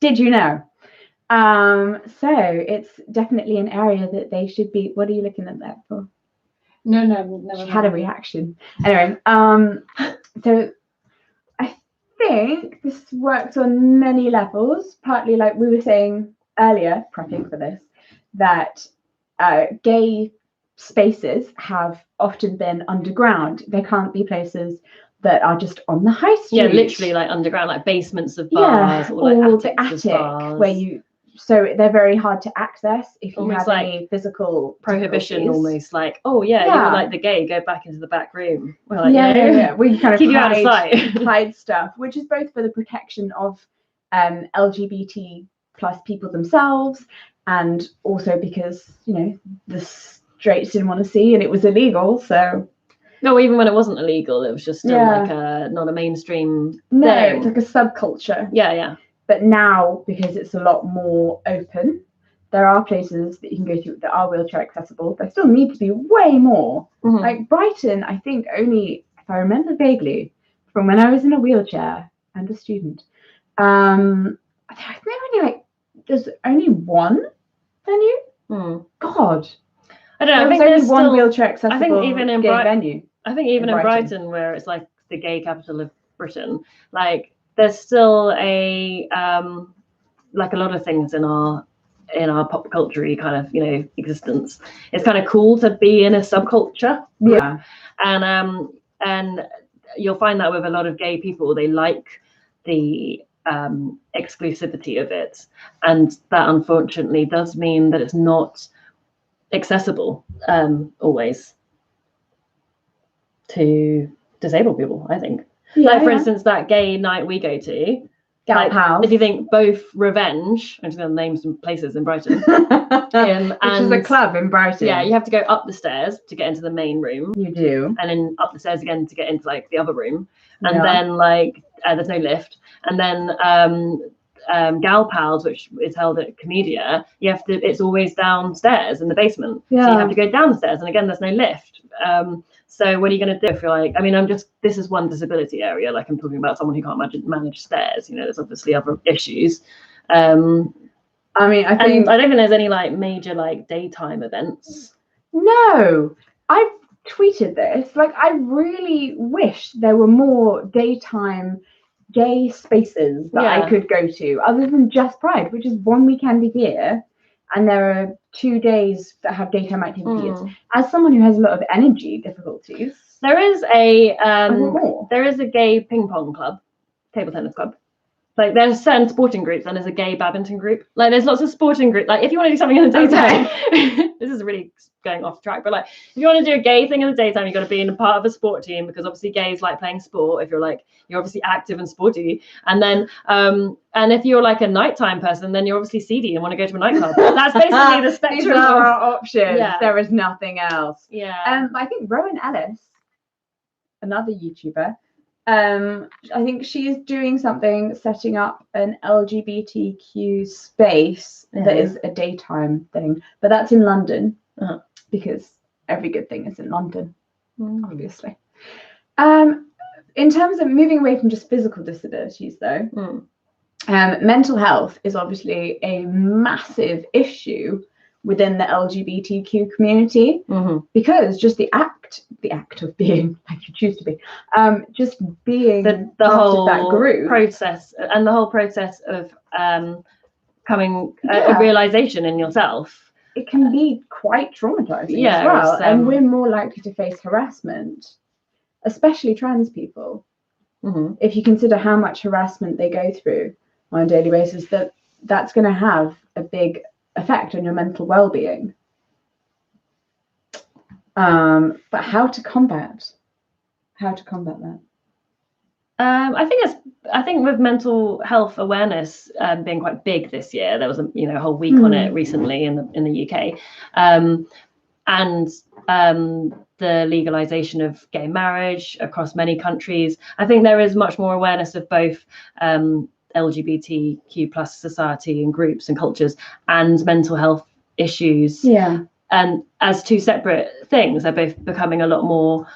Speaker 1: Did you know? So it's definitely an area that they should be. What are you looking at that for?
Speaker 3: No.
Speaker 1: She had a reaction. Anyway, so I think this works on many levels. Partly, like we were saying earlier, prepping for this, that gay spaces have often been underground. They can't be places that are just on the high street.
Speaker 2: Yeah, literally like underground, like basements of bars, or like
Speaker 1: the
Speaker 2: attics of
Speaker 1: attic
Speaker 2: bars.
Speaker 1: where you. So they're very hard to access if you
Speaker 2: Almost
Speaker 1: have
Speaker 2: like
Speaker 1: any physical
Speaker 2: prohibition,
Speaker 1: difficulties.
Speaker 2: almost like, oh yeah, you were like the gay, go back into the back room. We're like,
Speaker 1: Yeah. We kind of
Speaker 2: keep you out of sight.
Speaker 1: hide stuff, which is both for the protection of LGBT plus people themselves, and also because the straights didn't want to see and it was illegal. So
Speaker 2: no, even when it wasn't illegal, it was just still like not a mainstream thing.
Speaker 1: It's like a subculture.
Speaker 2: Yeah.
Speaker 1: But now, because it's a lot more open, there are places that you can go to that are wheelchair accessible. There still need to be way more. Like Brighton, I think only, if I remember vaguely, from when I was in a wheelchair and a student, I think there's only one venue. God.
Speaker 2: I don't know. I think
Speaker 1: there's
Speaker 2: there's
Speaker 1: only one
Speaker 2: still,
Speaker 1: wheelchair accessible
Speaker 2: I think even in
Speaker 1: venue.
Speaker 2: I think even in Brighton, where it's like the gay capital of Britain, like there's still a like a lot of things in our pop culture kind of existence. It's kind of cool to be in a subculture.
Speaker 1: Yeah.
Speaker 2: And you'll find that with a lot of gay people, they like the exclusivity of it, and that unfortunately does mean that it's not accessible always to disabled people, I think. For instance, that gay night we go to,
Speaker 1: Gal Pals.
Speaker 2: if you think both Revenge, I'm just going to name some places in Brighton,
Speaker 1: which is a club in Brighton.
Speaker 2: Yeah, you have to go up the stairs to get into the main room.
Speaker 1: You do.
Speaker 2: And then up the stairs again to get into like the other room. And then like there's no lift. And then Gal Pals, which is held at Comedia, it's always downstairs in the basement. So you have to go downstairs, and again there's no lift. So what are you going to do if you're like, this is one disability area, like I'm talking about someone who can't manage stairs, there's obviously other issues. I don't think there's any like major like daytime events.
Speaker 1: No, I've tweeted this, like I really wish there were more daytime gay spaces that I could go to, other than just Pride, which is one weekend a year, and there are 2 days that have daytime activities. As someone who has a lot of energy difficulties,
Speaker 2: there is a gay ping pong club, table tennis club. Like there's certain sporting groups, and there's a gay badminton group. Like there's lots of sporting groups. Like if you want to do something in the daytime, this is really going off track, but like if you want to do a gay thing in the daytime, you've got to be in a part of a sport team, because obviously gays like playing sport. If you're obviously active and sporty, and then and if you're like a nighttime person, then you're obviously seedy and want to go to a nightclub. That's basically the spectrum.
Speaker 1: These are our options. Yeah. There is nothing else.
Speaker 2: Yeah.
Speaker 1: I think Rowan Ellis, another YouTuber, I think she's doing something, setting up an LGBTQ space that is a daytime thing, but that's in London, because every good thing is in London, obviously. In terms of moving away from just physical disabilities, though, mental health is obviously a massive issue within the LGBTQ community, because just the act of being, like you choose to be, just being
Speaker 2: the
Speaker 1: part
Speaker 2: whole
Speaker 1: of that group
Speaker 2: process, and the whole process of coming a realization in yourself,
Speaker 1: it can be quite traumatizing as well, and we're more likely to face harassment, especially trans people. If you consider how much harassment they go through on a daily basis, that's going to have a big effect on your mental well-being. But how to combat that?
Speaker 2: I think with mental health awareness being quite big this year, there was a whole week on it recently in the UK, and the legalization of gay marriage across many countries. I think there is much more awareness of both LGBTQ plus society and groups and cultures, and mental health issues. And as two separate things, they're both becoming a lot more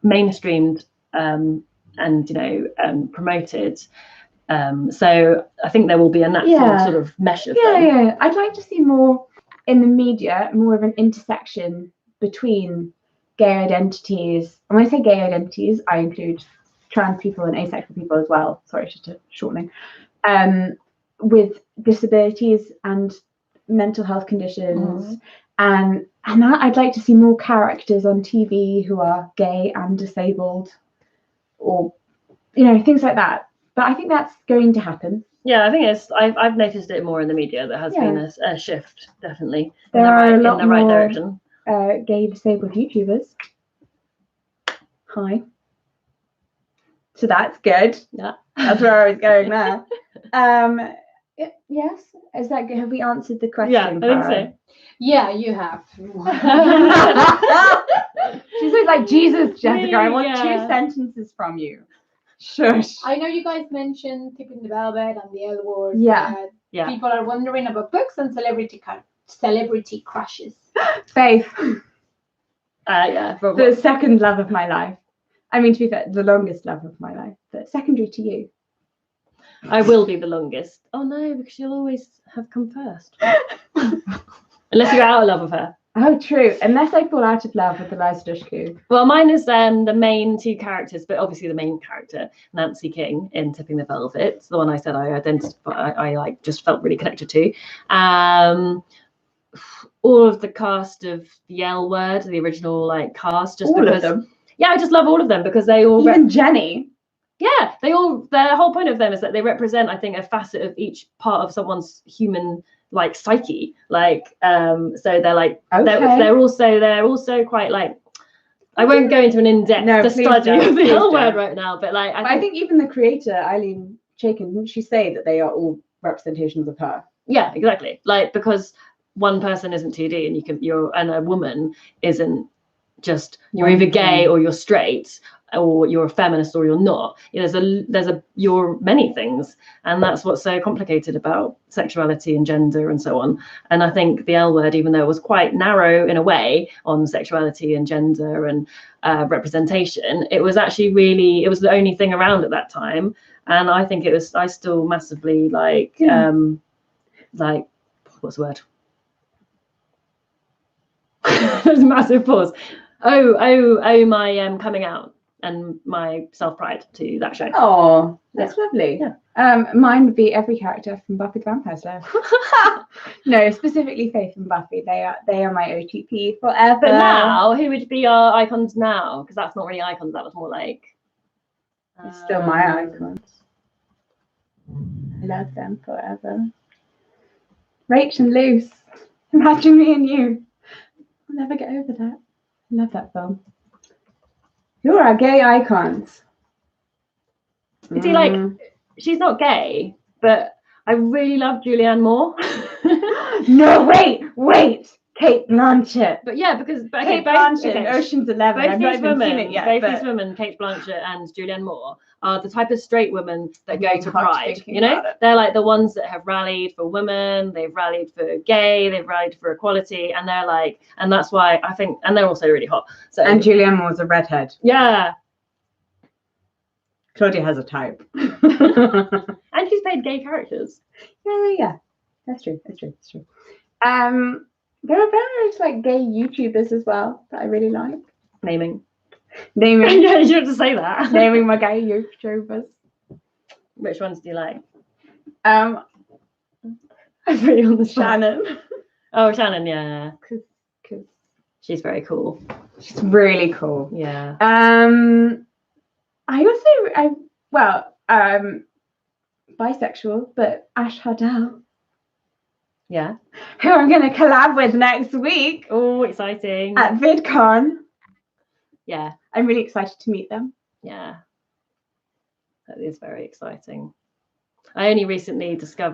Speaker 2: mainstreamed and promoted. So I think there will be a natural sort of mesh of them.
Speaker 1: Yeah. I'd like to see more in the media, more of an intersection between gay identities. And when I say gay identities, I include trans people and asexual people as well. Sorry, just a shortening. With disabilities and mental health conditions, and that I'd like to see more characters on TV who are gay and disabled, or things like that. But I think that's going to happen.
Speaker 2: Yeah, I think I've noticed it more in the media. There has been a shift, definitely,
Speaker 1: in the
Speaker 2: right direction.
Speaker 1: Gay disabled YouTubers. Hi. So that's good.
Speaker 2: Yeah,
Speaker 1: that's where I was going there. Yes. Is that good? Have we answered the question?
Speaker 2: Yeah, I think so.
Speaker 3: Yeah, you have.
Speaker 1: She's always like, Jesus, Jessica, I want 2 sentences from you. Shush.
Speaker 3: I know you guys mentioned Tipping the Velvet and the L Word.
Speaker 1: Yeah.
Speaker 3: People are wondering about books and celebrity crushes.
Speaker 1: Faith.
Speaker 2: For
Speaker 1: the second love of my life. I mean, to be fair, the longest love of my life, but secondary to you.
Speaker 2: I will be the longest. Oh no, because you'll always have come first. Unless you're out of love with her.
Speaker 1: Oh, true. Unless I fall out of love with Eliza Dushku.
Speaker 2: Well, mine is the main 2 characters, but obviously the main character, Nancy King in Tipping the Velvet, the one I said I just felt really connected to. All of the cast of the L Word, the original cast, just
Speaker 1: all
Speaker 2: because.
Speaker 1: Of them.
Speaker 2: Yeah, I just love all of them because they all.
Speaker 1: Even Jenny.
Speaker 2: Yeah, the whole point of them is that they represent, I think, a facet of each part of someone's human psyche. So they're
Speaker 1: okay.
Speaker 2: they're also quite I won't go into an in-depth study of the L Word right now, but I
Speaker 1: think even the creator, Eileen Chaikin, didn't she say that they are all representations of her?
Speaker 2: Yeah, exactly. Because one person isn't 2D, and a woman isn't just you're either gay or you're straight or you're a feminist or you're not. You're many things, and that's what's so complicated about sexuality and gender and so on. And I think the L Word, even though it was quite narrow in a way on sexuality and gender and representation, it was actually it was the only thing around at that time. And I think I still massively what's the word? There's a massive pause. Oh my coming out and my self-pride to that show.
Speaker 1: Oh, that's lovely. Yeah. Mine would be every character from Buffy the Vampire Slayer. No, specifically Faith and Buffy. They are my OTP forever.
Speaker 2: But now, who would be our icons now? Because that's not really icons. That was more
Speaker 1: it's still my icons. I love them forever. Rach and Luce. Imagine me and you. I'll never get over that. I love that film. Who are our gay icons?
Speaker 2: See, she's not gay, but I really love Julianne Moore.
Speaker 1: No, wait. Kate Blanchett.
Speaker 2: But yeah, because
Speaker 1: Kate Blanchett, Ocean's 11.
Speaker 2: Both
Speaker 1: I've not even seen it yet.
Speaker 2: These women, Kate Blanchett and Julianne Moore, are the type of straight women that go to Pride. They're the ones that have rallied for women, they've rallied for gay, they've rallied for equality, and they're and that's why I think, and they're also really hot. So
Speaker 1: and Julianne Moore's a redhead.
Speaker 2: Yeah.
Speaker 1: Claudia has a type.
Speaker 2: And she's played gay characters.
Speaker 1: Yeah. That's true. There are various gay YouTubers as well that I really like.
Speaker 2: Naming.
Speaker 1: Yeah,
Speaker 2: you have to say that.
Speaker 1: Naming my gay YouTubers.
Speaker 2: Which ones do you like?
Speaker 1: I
Speaker 2: put you on the spot.
Speaker 1: Shannon.
Speaker 2: Oh, Shannon, yeah.
Speaker 1: Because
Speaker 2: she's very cool.
Speaker 1: She's really cool.
Speaker 2: Yeah.
Speaker 1: Bisexual, but Ash Hardell.
Speaker 2: Yeah.
Speaker 1: Who I'm going to collab with next week.
Speaker 2: Oh, exciting.
Speaker 1: At VidCon.
Speaker 2: Yeah.
Speaker 1: I'm really excited to meet them.
Speaker 2: Yeah. That is very exciting. I only recently Jessica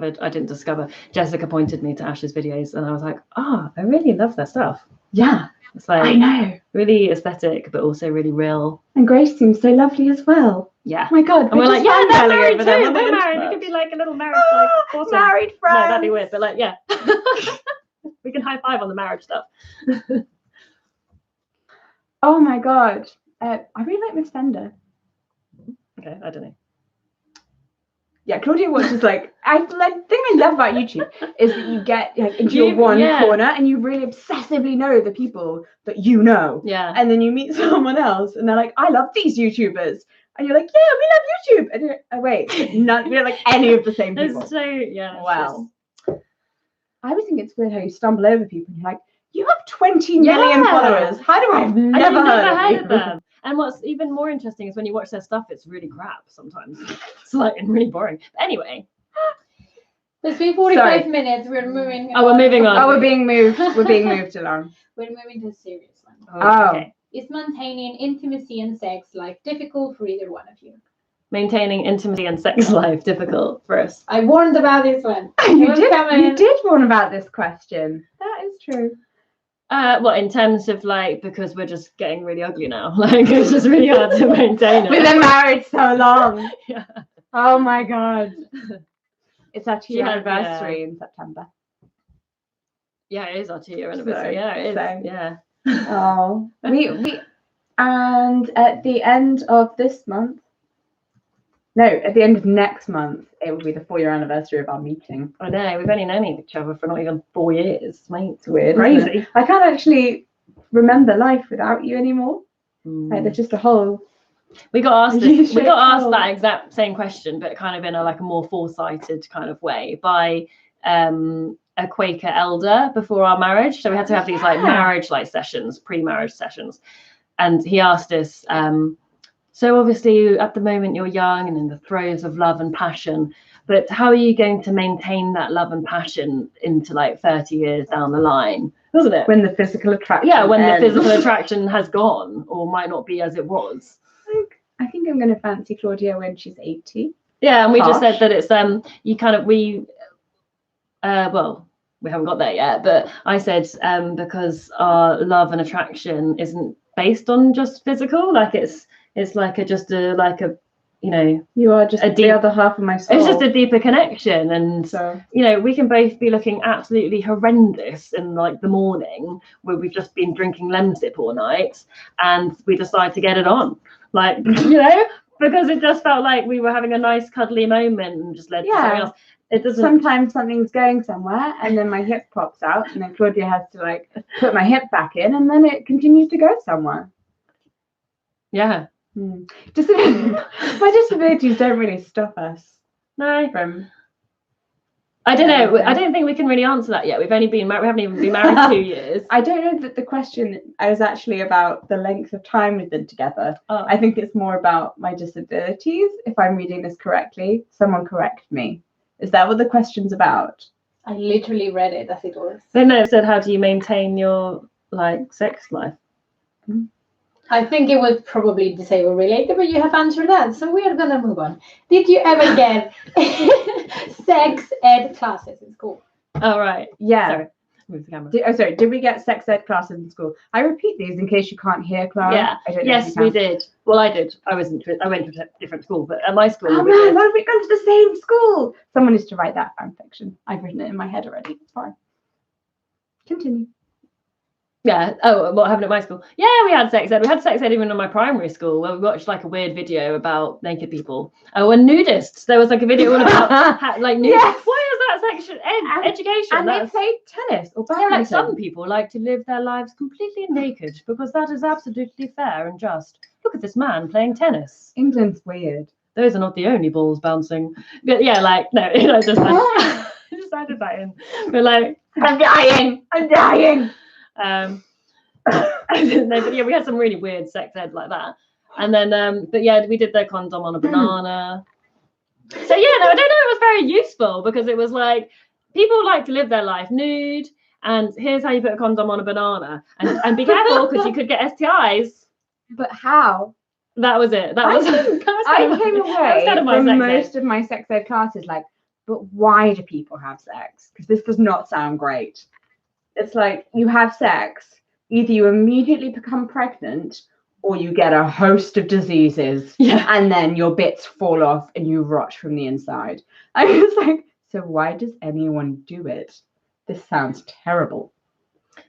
Speaker 2: pointed me to Ash's videos and I was like, I really love their stuff.
Speaker 1: Yeah.
Speaker 2: It's
Speaker 1: I know.
Speaker 2: Really aesthetic, but also really real.
Speaker 1: And Grace seems so lovely as well.
Speaker 2: Yeah.
Speaker 1: Oh my God.
Speaker 2: And we're like, yeah, they're married too.
Speaker 1: They're
Speaker 2: married. We could be a little marriage awesome.
Speaker 1: Married friends.
Speaker 2: No, that'd be weird, but yeah. We can high five on the marriage stuff.
Speaker 1: Oh my God. I really like Miss Fender.
Speaker 2: Okay, I don't know.
Speaker 1: Yeah, Claudia watches like the thing I love about YouTube is that you get like into your one corner and you really obsessively know the people that you know.
Speaker 2: Yeah.
Speaker 1: And then you meet someone else and they're like, I love these YouTubers. And you're like, yeah, we love YouTube. And you're, oh wait, we don't like any of the same people.
Speaker 2: It's so yeah.
Speaker 1: Wow. I always think it's weird how you stumble over people and you're like, you have 20 million followers. How do I have never heard of
Speaker 2: them? And what's even more interesting is when you watch their stuff, it's really crap sometimes. It's like and really boring. But anyway.
Speaker 3: It's been 45 minutes. We're moving
Speaker 2: on. We're moving on.
Speaker 1: Oh, we're being moved. We're being moved along.
Speaker 3: We're moving to a serious one.
Speaker 1: Oh.
Speaker 2: Okay.
Speaker 3: Is maintaining intimacy and sex life difficult for either one of you?
Speaker 2: Maintaining intimacy and sex life difficult for us.
Speaker 3: I warned about this one.
Speaker 1: You did warn about this question. That is true.
Speaker 2: Well, in terms of like, because we're just getting really ugly now. Like, it's just really hard to maintain it.
Speaker 1: We've been married so long.
Speaker 2: Yeah.
Speaker 1: Oh my God. It's our 2-year anniversary in September.
Speaker 2: Yeah, it is our 2-year anniversary. Yeah, it is. Yeah.
Speaker 1: Oh, we and at the end of this month, no, at the end of next month, it will be the 4-year anniversary of our meeting.
Speaker 2: I know, we've only known each other for not even 4 years, mate.
Speaker 1: It's weird.
Speaker 2: Crazy.
Speaker 1: I can't actually remember life without you anymore. Like, there's just a whole.
Speaker 2: We got asked that exact same question, but kind of in a more foresighted kind of way by a Quaker elder before our marriage. So we had to have these like marriage sessions, pre-marriage sessions, and he asked us. So obviously at the moment you're young and in the throes of love and passion, but how are you going to maintain that love and passion into like 30 years down the line, wasn't it?
Speaker 1: When the physical attraction
Speaker 2: the physical attraction has gone or might not be as it was.
Speaker 1: I think I'm going to fancy Claudia when she's 80.
Speaker 2: Yeah, and we just said that it's you kind of well, we haven't got there yet, but I said because our love and attraction isn't based on just physical, like it's like you are just the other half of my soul. It's just a deeper connection, and so we can both be looking absolutely horrendous in like the morning where we've just been drinking Lemsip all night, and we decide to get it on, like because it just felt like we were having a nice cuddly moment and just led to something else. It doesn't. Sometimes
Speaker 1: something's going somewhere, and then my hip pops out, and then Claudia has to like put my hip back in, and then it continues to go somewhere.
Speaker 2: Yeah.
Speaker 1: My disabilities don't really stop us.
Speaker 2: No. I don't know. I don't think we can really answer that yet. We haven't even been married 2 years.
Speaker 1: I don't know that the question is actually about the length of time we've been together.
Speaker 2: Oh.
Speaker 1: I think it's more about my disabilities. If I'm reading this correctly, someone correct me. Is that what the question's about?
Speaker 3: I literally read it as it was.
Speaker 2: No, it said, how do you maintain your sex life?
Speaker 1: Mm-hmm.
Speaker 3: I think it was probably disabled related, but you have answered that, so we are gonna move on. Did you ever get sex ed classes in school?
Speaker 2: Oh right,
Speaker 1: yeah.
Speaker 2: Sorry, move the camera.
Speaker 1: Did we get sex ed classes in school? I repeat these in case you can't hear, Claud.
Speaker 2: Yeah. Yes, we did. Well, I did. I went to a different school, but at my school.
Speaker 1: Oh man, why have we gone to the same school? Someone needs to write that fan fiction. I've written it in my head already. It's fine. Continue.
Speaker 2: Yeah. Oh, what happened at my school? Yeah, we had sex ed. We had sex ed even in my primary school, where we watched like a weird video about naked people. Oh, and nudists. There was like a video all about nudists.
Speaker 1: Yes.
Speaker 2: Why is that section education?
Speaker 1: And they played tennis or badminton.
Speaker 2: Like some people like to live their lives completely naked because that is absolutely fair and just. Look at this man playing tennis.
Speaker 1: England's weird.
Speaker 2: Those are not the only balls bouncing. But yeah, just I just added that in. But like,
Speaker 1: I'm dying.
Speaker 2: But yeah, we had some really weird sex ed like that, and then but yeah, we did the condom on a banana. So yeah, no, I don't know, it was very useful because it was like people like to live their life nude, and here's how you put a condom on a banana, and be careful because you could get STIs.
Speaker 1: But how?
Speaker 2: That was it.
Speaker 1: I came away from most of my sex ed classes like, but why do people have sex? Because this does not sound great. It's like you have sex, either you immediately become pregnant or you get a host of diseases and then your bits fall off and you rot from the inside. I was like, so why does anyone do it? This sounds terrible.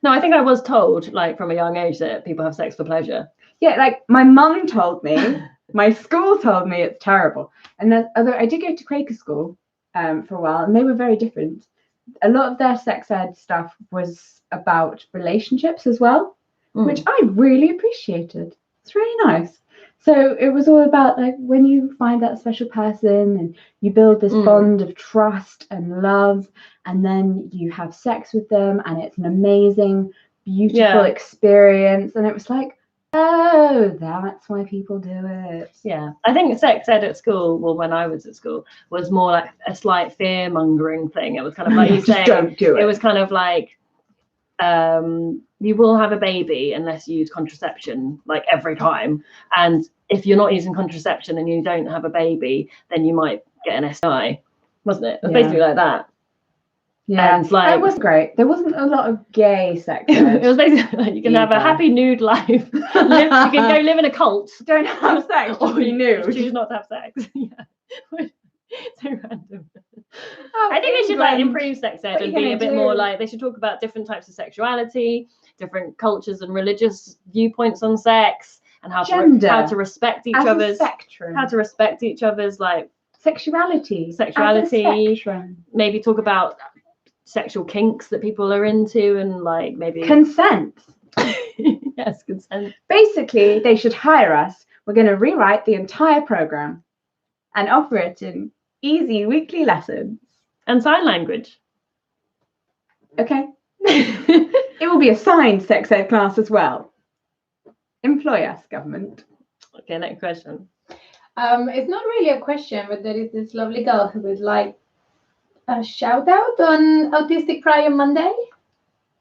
Speaker 2: No, I think I was told like from a young age that people have sex for pleasure.
Speaker 1: Yeah, like my mum told me My school told me it's terrible. And then, although I did go to Quaker school for a while, and they were very different. A lot of their sex ed stuff was about relationships as well, which I really appreciated. It's really nice. So it was all about like when you find that special person and you build this bond of trust and love, and then you have sex with them, and it's an amazing, beautiful experience. And it was like, oh, that's why people do it.
Speaker 2: Yeah, I think sex ed at school, well, when I was at school, was more like a slight fear mongering thing. It was kind of like you say,
Speaker 1: don't do it.
Speaker 2: It was kind of like, you will have a baby unless you use contraception like every time, and if you're not using contraception and you don't have a baby, then you might get an STI, wasn't it? It was basically like that.
Speaker 1: Yeah,
Speaker 2: and like,
Speaker 1: it was great. There wasn't a lot of gay sex ed.
Speaker 2: It was basically like you can have a happy nude life. You can go live in a cult.
Speaker 1: Don't have sex,
Speaker 2: or
Speaker 1: be nude.
Speaker 2: Choose not to have sex. Yeah. So random.
Speaker 1: Oh,
Speaker 2: I think they should like
Speaker 1: England.
Speaker 2: improve sex ed
Speaker 1: What are
Speaker 2: and
Speaker 1: you
Speaker 2: be a
Speaker 1: gonna
Speaker 2: bit
Speaker 1: do?
Speaker 2: more like, they should talk about different types of sexuality, different cultures and religious viewpoints on sex, and how to respect each
Speaker 1: As a
Speaker 2: other's
Speaker 1: spectrum.
Speaker 2: how to respect each other's like
Speaker 1: sexuality.
Speaker 2: sexuality.
Speaker 1: As a spectrum.
Speaker 2: Maybe talk about sexual kinks that people are into, and like maybe
Speaker 1: Consent.
Speaker 2: yes, consent.
Speaker 1: Basically, they should hire us. We're going to rewrite the entire program and offer it in easy weekly lessons.
Speaker 2: And sign language.
Speaker 1: Okay. It will be a signed sex ed class as well. Employ us, government.
Speaker 2: Okay, next question.
Speaker 3: It's not really a question, but there is this lovely girl who would like a shout out on Autistic Pride on Monday.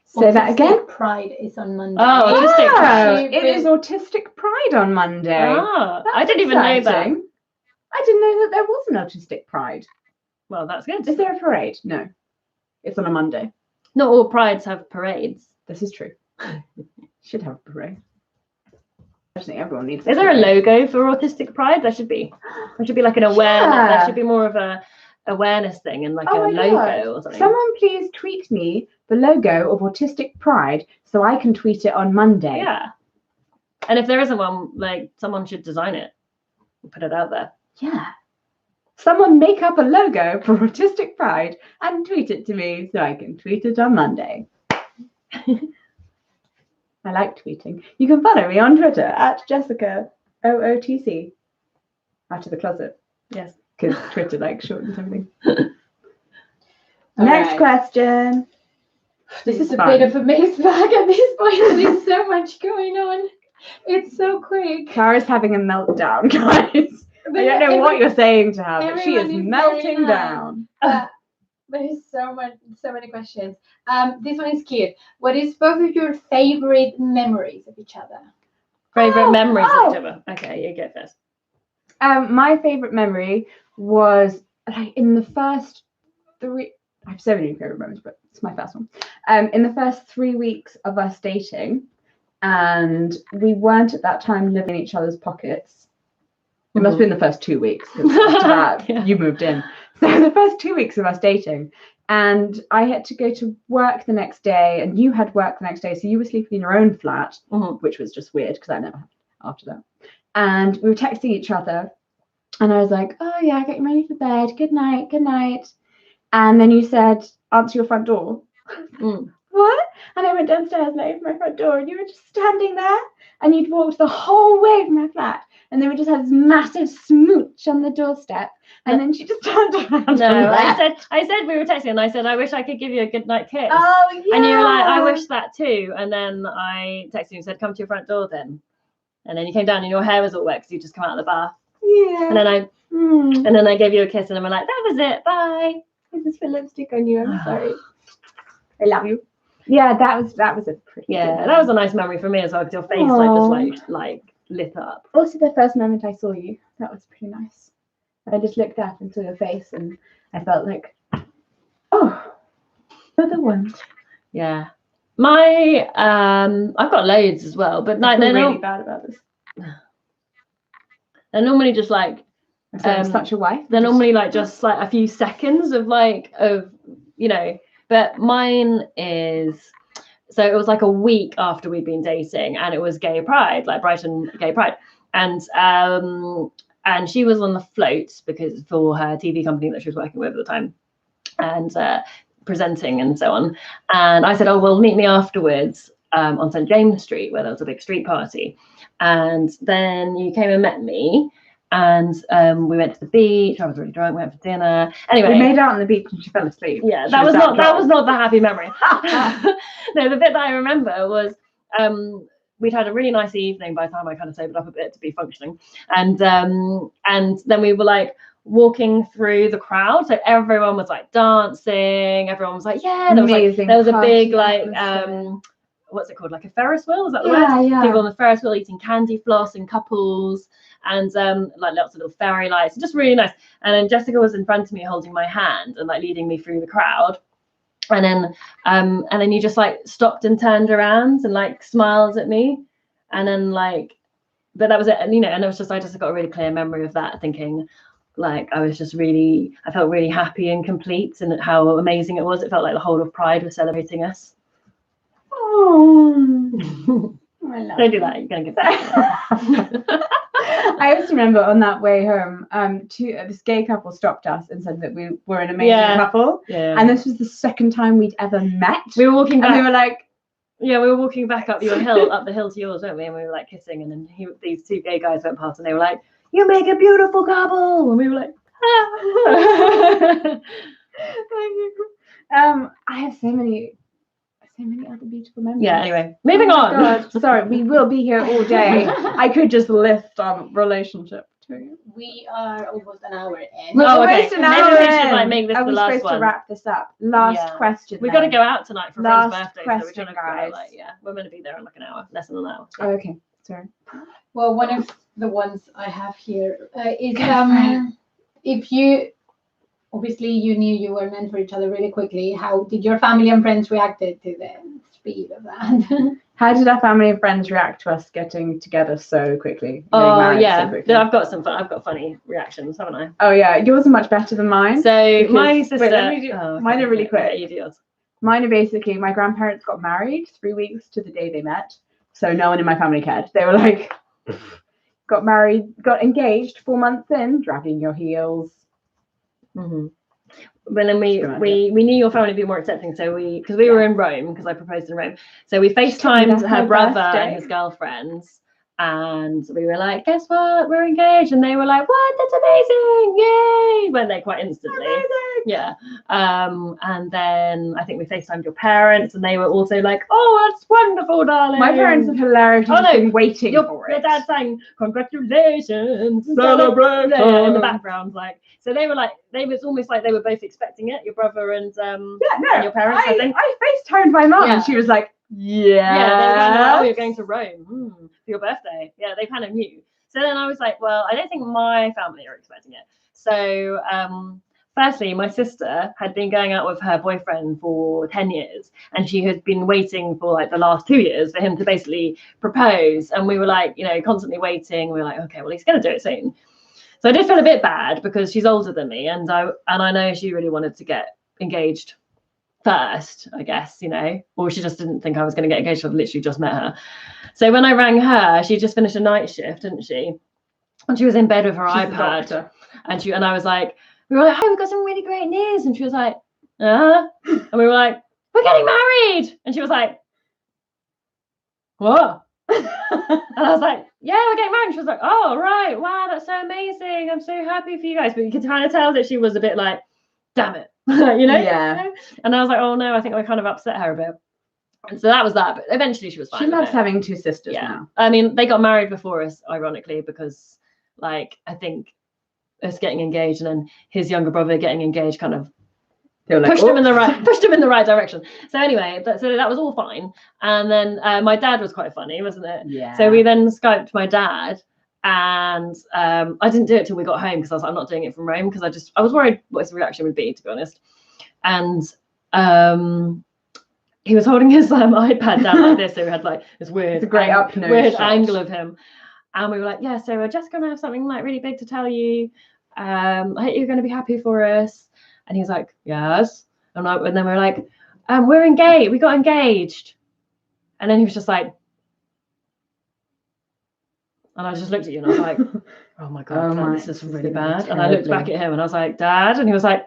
Speaker 1: Say that again.
Speaker 3: Pride is on Monday.
Speaker 2: Oh, Autistic Pride.
Speaker 1: It is Autistic Pride on Monday.
Speaker 2: Ah, I
Speaker 1: That's
Speaker 2: didn't even know that.
Speaker 1: exciting. I didn't know that there was an Autistic Pride.
Speaker 2: Well, that's good.
Speaker 1: Is there a parade? No. It's on a Monday.
Speaker 2: Not all prides have parades.
Speaker 1: This is true. Should have a parade. I just think everyone needs.
Speaker 2: Is there a logo for Autistic Pride? There should be. There should be like an awareness.
Speaker 1: Yeah.
Speaker 2: There should be more of a awareness thing and like a
Speaker 1: my
Speaker 2: logo
Speaker 1: God.
Speaker 2: or something.
Speaker 1: Someone please tweet me the logo of Autistic Pride so I can tweet it on Monday.
Speaker 2: Yeah. And if there isn't one, like someone should design it and put it out there.
Speaker 1: Yeah. Someone make up a logo for Autistic Pride and tweet it to me so I can tweet it on Monday. I like tweeting. You can follow me on Twitter at JessicaOOTC. Out of the closet.
Speaker 2: Yes.
Speaker 1: Because Twitter like shortens everything.
Speaker 3: All
Speaker 1: Next
Speaker 3: right.
Speaker 1: question.
Speaker 3: This is a
Speaker 1: fun.
Speaker 3: bit of a mixed bag at this point. There's so much going on. It's so quick.
Speaker 1: Clara's having a meltdown, guys. I don't know what you're saying to her, but she is
Speaker 3: everyone is
Speaker 1: melting
Speaker 3: very
Speaker 1: down.
Speaker 3: There's so many questions. This one is cute. What is both of your favorite memories of each other?
Speaker 2: Favorite memories
Speaker 1: oh.
Speaker 2: of each other. Okay, you get this.
Speaker 1: My favorite memory was like in the first 3. I have so many favorite memories, but it's my first one. In the first 3 weeks of us dating, and we weren't at that time living in each other's pockets. It must have been the first 2 weeks, because after that,
Speaker 2: Yeah.
Speaker 1: you moved in. So the first 2 weeks of us dating, and I had to go to work the next day, and you had work the next day, so you were sleeping in your own flat, which was just weird, because I never had after that. And we were texting each other, and I was like, oh yeah, getting ready for bed, good night, good night. And then you said, answer your front door. What? And I went downstairs and I opened my front door, and you were just standing there, and you'd walked the whole way from my flat, and then we just had this massive smooch on the doorstep, and then she just turned around.
Speaker 2: No, I said we were texting, and I said I wish I could give you a good night kiss.
Speaker 1: Oh yeah.
Speaker 2: And you were like, I wish that too. And then I texted you and said, come to your front door then. And then you came down and your hair was all wet because you just come out of the bath.
Speaker 1: Yeah.
Speaker 2: And then I gave you a kiss, and I'm like, that was it. Bye.
Speaker 1: I just put lipstick on you. I'm sorry. I love you. Yeah, that was a pretty.
Speaker 2: Yeah,
Speaker 1: good
Speaker 2: that was a nice memory for me as well, because your face like lit up.
Speaker 1: Also, the first moment I saw you, that was pretty nice. I just looked up and saw your face, and I felt like, oh, you're the one.
Speaker 2: Yeah. My I've got loads as well, but like
Speaker 1: they're
Speaker 2: they're
Speaker 1: really bad about this.
Speaker 2: They're normally just like
Speaker 1: I'm such a wife.
Speaker 2: they're normally like just like a few seconds of you know, but mine is, so it was like a week after we'd been dating, and it was gay pride, like Brighton gay pride. and she was on the floats because for her TV company that she was working with at the time, and presenting and so on. And I said, oh, well, meet me afterwards on St. James Street, where there was a big street party. And then you came and met me, and we went to the beach. I was really drunk. We went for dinner. Anyway,
Speaker 1: we made out on the beach and she fell asleep.
Speaker 2: Yeah, that was not the happy memory. No, the bit that I remember was we'd had a really nice evening by the time I kind of sobered up a bit to be functioning, and then we were like walking through the crowd, so everyone was like dancing, everyone was like, yeah, there was a big like what's it called, like a Ferris wheel, is that the word?
Speaker 1: Yeah.
Speaker 2: People on the Ferris wheel eating candy floss in couples, and like lots of little fairy lights, just really nice. And then Jessica was in front of me holding my hand and like leading me through the crowd, and then you just like stopped and turned around and like smiled at me, and then like, but that was it. And and it was just, I just got a really clear memory of that, thinking like I felt really happy and complete, and how amazing it was. It felt like the whole of Pride was celebrating us.
Speaker 1: Oh, don't
Speaker 2: do that. You're gonna get that.
Speaker 1: I always remember on that way home, this gay couple stopped us and said that we were an amazing couple. Yeah. And this was the second time we'd ever met.
Speaker 2: We were walking back.
Speaker 1: And we were like,
Speaker 2: yeah, we were walking back up your hill, up the hill to yours, weren't we? And we were like kissing, and then these two gay guys went past, and they were like, "You make a beautiful couple," and we were like, ah.
Speaker 1: I have so many other beautiful memories.
Speaker 2: Yeah, anyway, moving on.
Speaker 1: God, sorry, we will be here all day. I could just list relationship too.
Speaker 3: We are almost an hour in.
Speaker 1: We're almost
Speaker 2: okay.
Speaker 1: an hour
Speaker 2: Maybe we should like make this
Speaker 1: Are
Speaker 2: the
Speaker 1: we
Speaker 2: last
Speaker 1: supposed
Speaker 2: one
Speaker 1: to wrap this up? Last question.
Speaker 2: We've got to go out tonight for Friend's birthday.
Speaker 1: Question,
Speaker 2: so we're
Speaker 1: guys.
Speaker 2: we're going to be there in like an hour, less than an hour.
Speaker 1: Oh, okay, sorry.
Speaker 3: Well, one of the ones I have here is if you, obviously you knew you were meant for each other really quickly, how did your family and friends react to the speed of that?
Speaker 1: How did our family and friends react to us getting together so quickly?
Speaker 2: Oh yeah, I've got funny reactions, haven't I?
Speaker 1: Oh yeah, yours are much better than mine.
Speaker 2: So my sister,
Speaker 1: mine are really quick.
Speaker 2: You do yours.
Speaker 1: Mine are basically, my grandparents got married 3 weeks to the day they met, so no one in my family cared. They were like, got married, got engaged 4 months in, dragging your heels.
Speaker 2: Mm-hmm. But then we knew your family would be more accepting, so because we were in Rome, because I proposed in Rome, so we FaceTimed her brother and his girlfriends, and we were like, guess what, we're engaged, and they were like, what, that's amazing, yay, weren't they, quite instantly? Amazing. Yeah. And then I think we FaceTimed your parents, and they were also like, oh, that's wonderful, darling.
Speaker 1: My parents have hilariously been waiting for it.
Speaker 2: Your dad sang congratulations, celebration in the background, like. So they were like, was almost like they were both expecting it, your brother and and your parents. I think I
Speaker 1: FaceTimed my mum, and she was like, yeah.
Speaker 2: Yeah, they were kind of, oh, you're going to Rome for your birthday. Yeah, they kind of knew. So then I was like, well, I don't think my family are expecting it. So firstly, my sister had been going out with her boyfriend for 10 years, and she had been waiting for like the last 2 years for him to basically propose. And we were like, constantly waiting. We were like, okay, well, he's going to do it soon. So I did feel a bit bad because she's older than me, and I know she really wanted to get engaged first, I guess, or she just didn't think I was going to get engaged. I've literally just met her. So when I rang her, she just finished a night shift, didn't she? And she was in bed with her iPad, and I was like, we were like, oh, we've got some really great news, and she was like, and we were like, we're getting married, and she was like, what? And I was like, yeah, we're getting married. And she was like, oh, right, wow, that's so amazing, I'm so happy for you guys. But you could kind of tell that she was a bit like, damn it.
Speaker 1: Yeah.
Speaker 2: And I was like, oh no, I think I kind of upset her a bit. And so that was that, but eventually she was fine.
Speaker 1: She loves having two sisters now.
Speaker 2: I mean, they got married before us, ironically, because like I think us getting engaged and then his younger brother getting engaged kind of pushed him in the right direction. So anyway, so that was all fine. And then my dad was quite funny, wasn't it?
Speaker 1: Yeah.
Speaker 2: So we then Skyped my dad, and I didn't do it till we got home because I was like, I'm not doing it from Rome, because I was worried what his reaction would be, to be honest. And he was holding his iPad down like this, so we had like this weird angle of him. And we were like, yeah, so we're just gonna have something like really big to tell you. I hope you're gonna be happy for us. And he was like, yes. And then we were like, we're engaged. We got engaged. And then he was just like, And I just looked at you and I was like, oh my God, this is really bad. And I looked back at him and I was like, Dad? And he was like,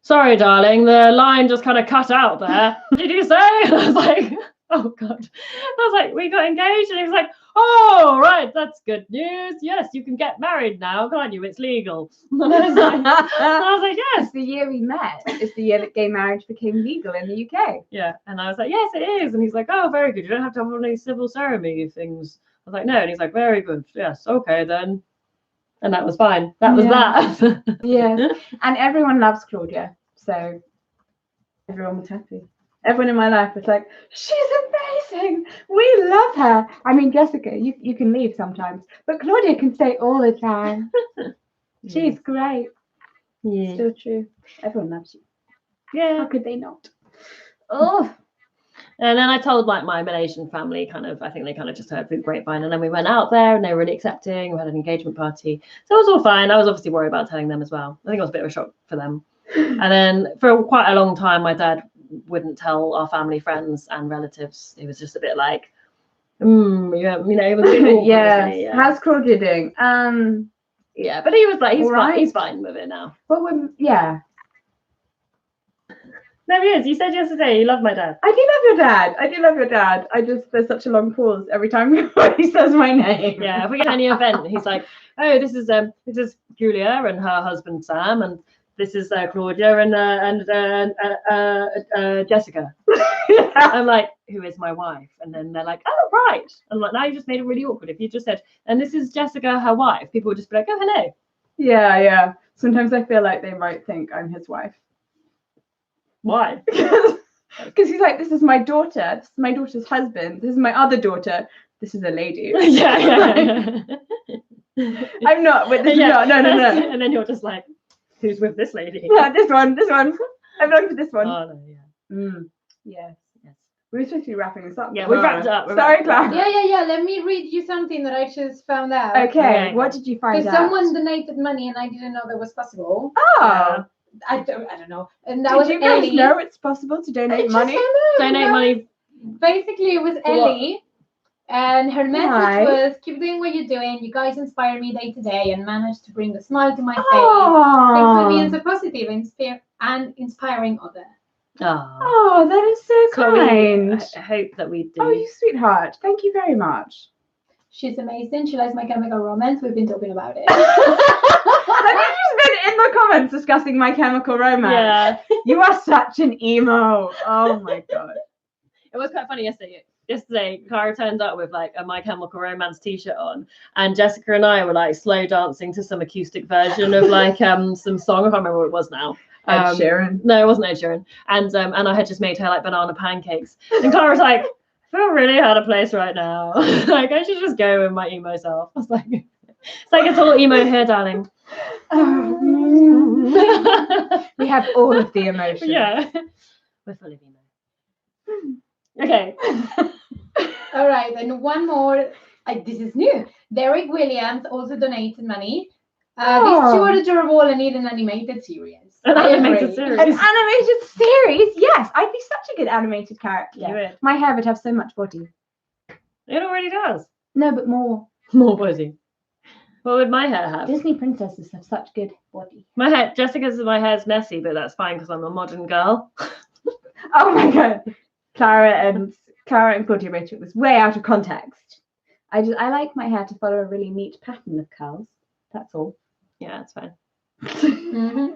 Speaker 2: sorry, darling, the line just kind of cut out there. Did you say? And I was like, oh God. And I was like, we got engaged. And he was like, oh, right, that's good news. Yes, you can get married now, can't you? It's legal. And I was like, yes.
Speaker 1: It's the year we met. It's the year that gay marriage became legal in the UK.
Speaker 2: Yeah. And I was like, yes, it is. And he's like, oh, very good. You don't have to have any civil ceremony things. I was like, no. And he's like, very good. Yes, okay then. And that was fine. That was that.
Speaker 1: Yeah. And everyone loves Claudia. So everyone was happy. Everyone in my life was like, she's amazing. We love her. I mean, Jessica, you can leave sometimes, but Claudia can stay all the time. She's great.
Speaker 2: Yeah.
Speaker 1: Still true. Everyone loves you.
Speaker 2: Yeah.
Speaker 1: How could they not? Oh.
Speaker 2: And then I told like my Malaysian family I think they kind of just heard through the grapevine. And then we went out there and they were really accepting. We had an engagement party. So it was all fine. I was obviously worried about telling them as well. I think it was a bit of a shock for them. And then for quite a long time, my dad wouldn't tell our family, friends and relatives. He was just a bit like, it was a bit awkward,
Speaker 1: yeah. How's Claudia doing?
Speaker 2: Yeah, but he was like, he's fine with it now.
Speaker 1: Well, yeah.
Speaker 2: No, he is. You said yesterday you love my dad.
Speaker 1: I do love your dad. There's such a long pause every time he says my name.
Speaker 2: Yeah, if we get any event, he's like, oh, this is Julia and her husband Sam, and this is Claudia and Jessica. I'm like, who is my wife? And then they're like, oh, right. I'm like, now you just made it really awkward. If you just said, and this is Jessica, her wife, people would just be like, oh, hello.
Speaker 1: Yeah. Sometimes I feel like they might think I'm his wife.
Speaker 2: Why?
Speaker 1: Because he's like, this is my daughter. This is my daughter's husband. This is my other daughter. This is a lady.
Speaker 2: Yeah.
Speaker 1: I'm not. But this is not. No.
Speaker 2: And then you're just like, who's with this lady?
Speaker 1: Yeah, this one. I belong to this one.
Speaker 2: Oh no, yeah.
Speaker 1: Yes. We were supposed to be wrapping this up.
Speaker 2: Yeah, we've wrapped up.
Speaker 1: Sorry, Claud.
Speaker 3: Yeah. Let me read you something that I just found out.
Speaker 1: Okay. What did you find out?
Speaker 3: Because someone donated money and I didn't know that was possible.
Speaker 1: Oh.
Speaker 3: I don't know. And that was
Speaker 1: Did you guys
Speaker 3: Ellie.
Speaker 1: know it's possible to donate money?
Speaker 2: Donate money.
Speaker 3: Basically, it was Ellie. And her message
Speaker 1: Hi.
Speaker 3: was, keep doing what you're doing. You guys inspire me day to day and manage to bring a smile to my face.
Speaker 1: Oh.
Speaker 3: Thanks for being so positive and inspiring others.
Speaker 2: Oh,
Speaker 1: that is so kind.
Speaker 2: I hope that we do.
Speaker 1: Oh, you sweetheart. Thank you very much.
Speaker 3: She's amazing. She likes My Chemical Romance. We've been talking about it.
Speaker 1: Have you just been in the comments discussing My Chemical Romance?
Speaker 2: Yeah.
Speaker 1: You are such an emo. Oh my God.
Speaker 2: It was quite funny yesterday. Clara turned up with like a My Chemical Romance t-shirt on, and Jessica and I were like slow dancing to some acoustic version of like some song. I can't remember what it was now.
Speaker 1: Ed Sheeran.
Speaker 2: No, it wasn't Ed Sheeran. And I had just made her like banana pancakes, and Clara was like, I feel really out of place right now. Like I should just go with my emo self. I was like, it's all emo here, darling.
Speaker 1: We have all of the emotions.
Speaker 2: Yeah, we're full of emo. Okay.
Speaker 3: All right, then one more. This is new. Derek Williams also donated money. These two are adorable and need an animated series.
Speaker 2: An animated series.
Speaker 1: An animated series? Yes, I'd be such a good animated character.
Speaker 2: You would.
Speaker 1: My hair would have so much body.
Speaker 2: It already does.
Speaker 1: No, but more.
Speaker 2: More body. What would my hair have?
Speaker 1: Disney princesses have such good body.
Speaker 2: My hair's messy, but that's fine because I'm a modern girl.
Speaker 1: Oh my God. Clara and Claudia wrote it was way out of context. I like my hair to follow a really neat pattern of curls. That's all.
Speaker 2: Yeah, it's fine.
Speaker 3: Mm-hmm.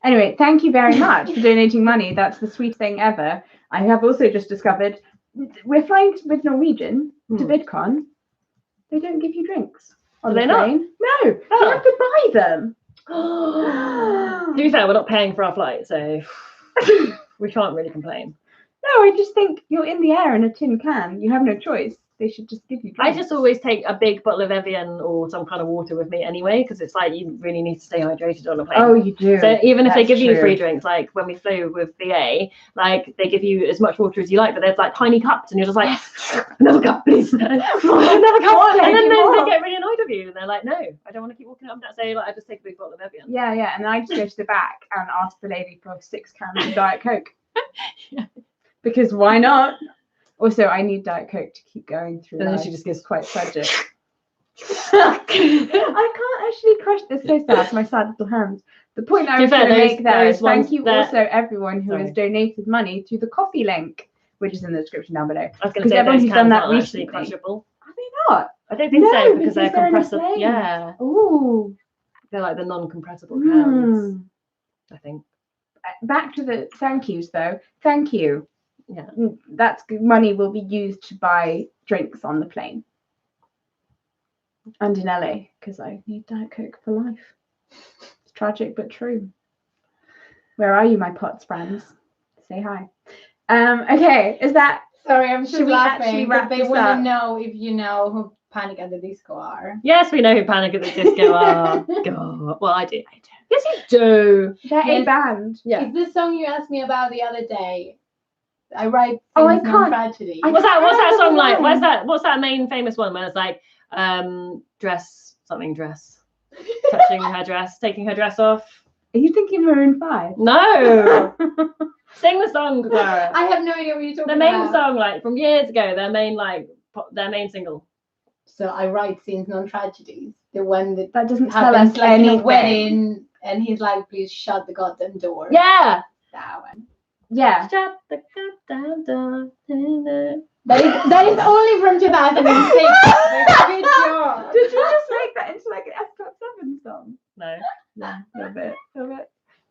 Speaker 1: Anyway, thank you very much for donating money. That's the sweetest thing ever. I have also just discovered we're flying with Norwegian to VidCon. They don't give you drinks on the plane. No, you have to buy them.
Speaker 2: To be fair, we're not paying for our flight, so we can't really complain.
Speaker 1: No, I just think you're in the air in a tin can. You have no choice. They should just give you drinks.
Speaker 2: I just always take a big bottle of Evian or some kind of water with me anyway, because it's like you really need to stay hydrated on a plane.
Speaker 1: Oh, you do.
Speaker 2: So even if they give you
Speaker 1: true.
Speaker 2: free drinks, like when we flew with BA, like they give you as much water as you like, but there's like tiny cups, and you're just like, another cup, please. Another cup. And then they get really annoyed with you, and they're like, no, I don't want to keep walking up and down. So like, I just take a big bottle of Evian.
Speaker 1: Yeah, and then I just go to the back and ask the lady for 6 cans of Diet Coke.
Speaker 2: Yeah.
Speaker 1: Because why not? Also, I need Diet Coke to keep going through.
Speaker 2: And then
Speaker 1: life.
Speaker 2: she just
Speaker 1: It's
Speaker 2: goes,
Speaker 1: quite tragic. I can't actually crush this. So sad. My sad little hands. The point I
Speaker 2: To be
Speaker 1: was
Speaker 2: fair,
Speaker 1: going to make there
Speaker 2: those
Speaker 1: is thank
Speaker 2: ones
Speaker 1: you
Speaker 2: that-
Speaker 1: also everyone who has
Speaker 2: Sorry.
Speaker 1: donated money through the coffee link, which is in the description down below.
Speaker 2: I was going to
Speaker 1: Because
Speaker 2: say
Speaker 1: everyone
Speaker 2: those
Speaker 1: who's done
Speaker 2: cans
Speaker 1: that
Speaker 2: aren't actually
Speaker 1: recently.
Speaker 2: crushable.
Speaker 1: Are they not?
Speaker 2: I don't think
Speaker 1: No,
Speaker 2: so because they're
Speaker 1: because they're in a
Speaker 2: compressible.
Speaker 1: plane.
Speaker 2: Yeah,
Speaker 1: Ooh.
Speaker 2: they're like the non-compressible cans. I think.
Speaker 1: Back to the thank yous though. Thank you.
Speaker 2: Yeah.
Speaker 1: That's good. Money will be used to buy drinks on the plane. And in LA, because I need Diet Coke for life. It's tragic but true. Where are you, my POTS friends? Say hi. Okay, is that
Speaker 3: Sorry, I'm
Speaker 1: Should
Speaker 3: just
Speaker 1: we actually
Speaker 3: laughing.
Speaker 1: wrap
Speaker 3: They
Speaker 1: this
Speaker 3: want
Speaker 1: up?
Speaker 3: to know if you know who Panic at the Disco are.
Speaker 2: Yes, we know who Panic at the Disco are. God. Well, I do. Yes, you do.
Speaker 1: they're a
Speaker 3: Yes.
Speaker 1: band?
Speaker 2: Yeah.
Speaker 3: It's the song you asked me about the other day. I write
Speaker 1: Oh, I
Speaker 3: things
Speaker 1: can't-
Speaker 3: tragedy.
Speaker 2: What's that song like?
Speaker 1: Remember
Speaker 2: What's that main famous one where it's like dress, touching her dress, taking her dress off?
Speaker 1: Are you thinking Maroon 5?
Speaker 2: No. Sing the song, Clara.
Speaker 3: I have no idea what you're talking
Speaker 2: The main
Speaker 3: about.
Speaker 2: song, like from years ago, their main single.
Speaker 3: So I write scenes, non-tragedies. The one that
Speaker 1: That doesn't tell
Speaker 3: happens
Speaker 1: us
Speaker 3: like in
Speaker 1: anything.
Speaker 3: a wedding, and he's like, "Please shut the goddamn door."
Speaker 2: Yeah.
Speaker 3: That one.
Speaker 1: Yeah.
Speaker 2: Shut the goddamn door.
Speaker 3: That is only from 2006. Good job.
Speaker 1: Did you just make that into like an F.7 song?
Speaker 2: No.
Speaker 1: Yeah, a little bit.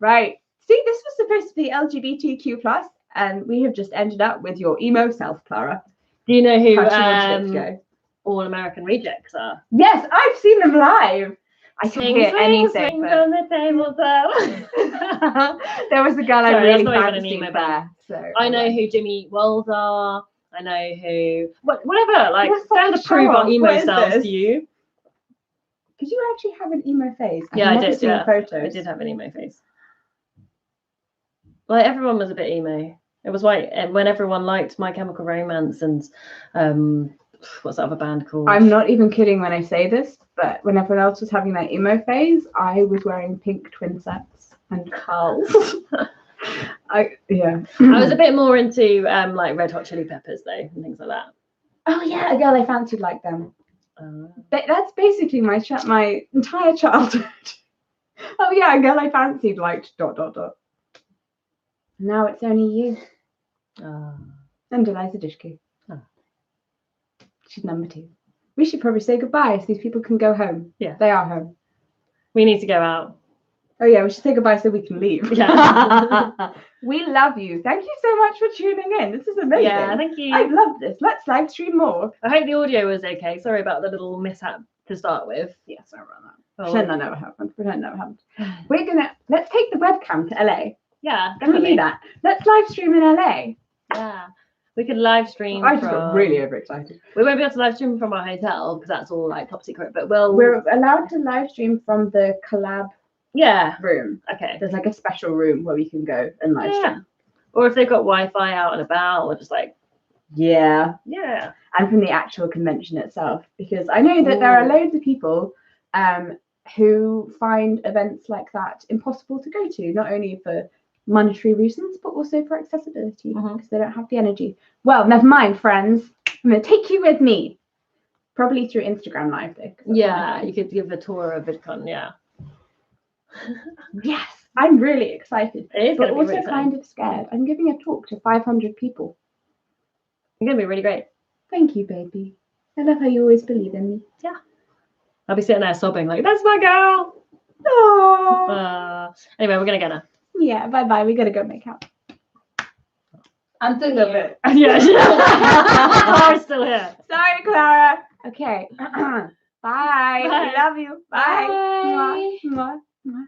Speaker 1: Right. See, this was supposed to be LGBTQ+, and we have just ended up with your emo self, Clara.
Speaker 2: Do you know who
Speaker 1: How she wanted it to go.
Speaker 2: All American Rejects are?
Speaker 1: Yes, I've seen them live. I can hear anything.
Speaker 2: Swing
Speaker 1: But
Speaker 2: on the tabletop.
Speaker 1: there was a girl I
Speaker 2: Sorry,
Speaker 1: really
Speaker 2: that's not even an
Speaker 1: fancied
Speaker 2: emo
Speaker 1: there.
Speaker 2: band.
Speaker 1: So
Speaker 2: I know who Jimmy Eat World are. I know who whatever. Like,
Speaker 1: What's
Speaker 2: don't
Speaker 1: that
Speaker 2: prove
Speaker 1: show
Speaker 2: our
Speaker 1: off?
Speaker 2: emo
Speaker 1: What is
Speaker 2: selves
Speaker 1: this?
Speaker 2: to you.
Speaker 1: Did you actually have an emo phase?
Speaker 2: Yeah,
Speaker 1: I've
Speaker 2: I
Speaker 1: never
Speaker 2: did.
Speaker 1: seen
Speaker 2: Yeah,
Speaker 1: photos.
Speaker 2: I did have an emo face. Like everyone was a bit emo. It was like when everyone liked My Chemical Romance and what's that other band called?
Speaker 1: I'm not even kidding when I say this, but when everyone else was having their emo phase, I was wearing pink twin sets and curls. I
Speaker 2: was a bit more into like Red Hot Chili Peppers though and things like that.
Speaker 1: Oh yeah, a girl I fancied like them. That's basically my entire childhood. Oh yeah, a girl I fancied liked ... Now it's only you and Eliza Dushku.
Speaker 2: Oh.
Speaker 1: She's number 2. We should probably say goodbye so these people can go home.
Speaker 2: Yeah.
Speaker 1: They are home.
Speaker 2: We need to go out.
Speaker 1: Oh yeah, we should say goodbye so we can leave.
Speaker 2: Yeah.
Speaker 1: We love you. Thank you so much for tuning in. This is amazing.
Speaker 2: Yeah, thank you.
Speaker 1: I love this. Let's live stream more.
Speaker 2: I hope the audio was okay. Sorry about the little mishap to start with.
Speaker 1: Yeah, sorry about that.
Speaker 2: Oh,
Speaker 1: Pretend that never happened. Pretend that never happened. Let's take the webcam to LA.
Speaker 2: yeah,
Speaker 1: Can we
Speaker 2: definitely.
Speaker 1: do that? Let's live stream in LA.
Speaker 2: Yeah. We could live stream
Speaker 1: I just got really overexcited.
Speaker 2: We won't be able to live stream from our hotel because that's all like top secret, but
Speaker 1: We're allowed to live stream from the collab
Speaker 2: yeah.
Speaker 1: room.
Speaker 2: Okay.
Speaker 1: There's like a special room where we can go and live
Speaker 2: Yeah.
Speaker 1: stream.
Speaker 2: Or if they've got Wi-Fi out and about, or just like
Speaker 1: Yeah.
Speaker 2: yeah.
Speaker 1: And from the actual convention itself, because I know that there are loads of people who find events like that impossible to go to, not only for monetary reasons, but also for accessibility, because they don't have the energy. Well, never mind, friends. I'm going to take you with me. Probably through Instagram Live, though.
Speaker 2: Yeah, you could give a tour of VidCon, yeah.
Speaker 1: Yes, I'm really excited,
Speaker 2: It is
Speaker 1: but
Speaker 2: going to be
Speaker 1: also
Speaker 2: really
Speaker 1: kind
Speaker 2: fun.
Speaker 1: of scared. I'm giving a talk to 500 people.
Speaker 2: It's going to be really great.
Speaker 1: Thank you, baby. I love how you always believe in me.
Speaker 2: Yeah. I'll be sitting there sobbing like, that's my girl.
Speaker 1: Oh.
Speaker 2: Anyway, we're going to get her.
Speaker 1: Yeah, bye-bye. We got to go make out.
Speaker 3: I'm still here.
Speaker 2: Yeah. I'm still here.
Speaker 1: Sorry, Clara. Okay. Bye.
Speaker 2: Bye.
Speaker 1: I love you. Bye.
Speaker 2: Bye.
Speaker 1: Mwah, mwah, mwah.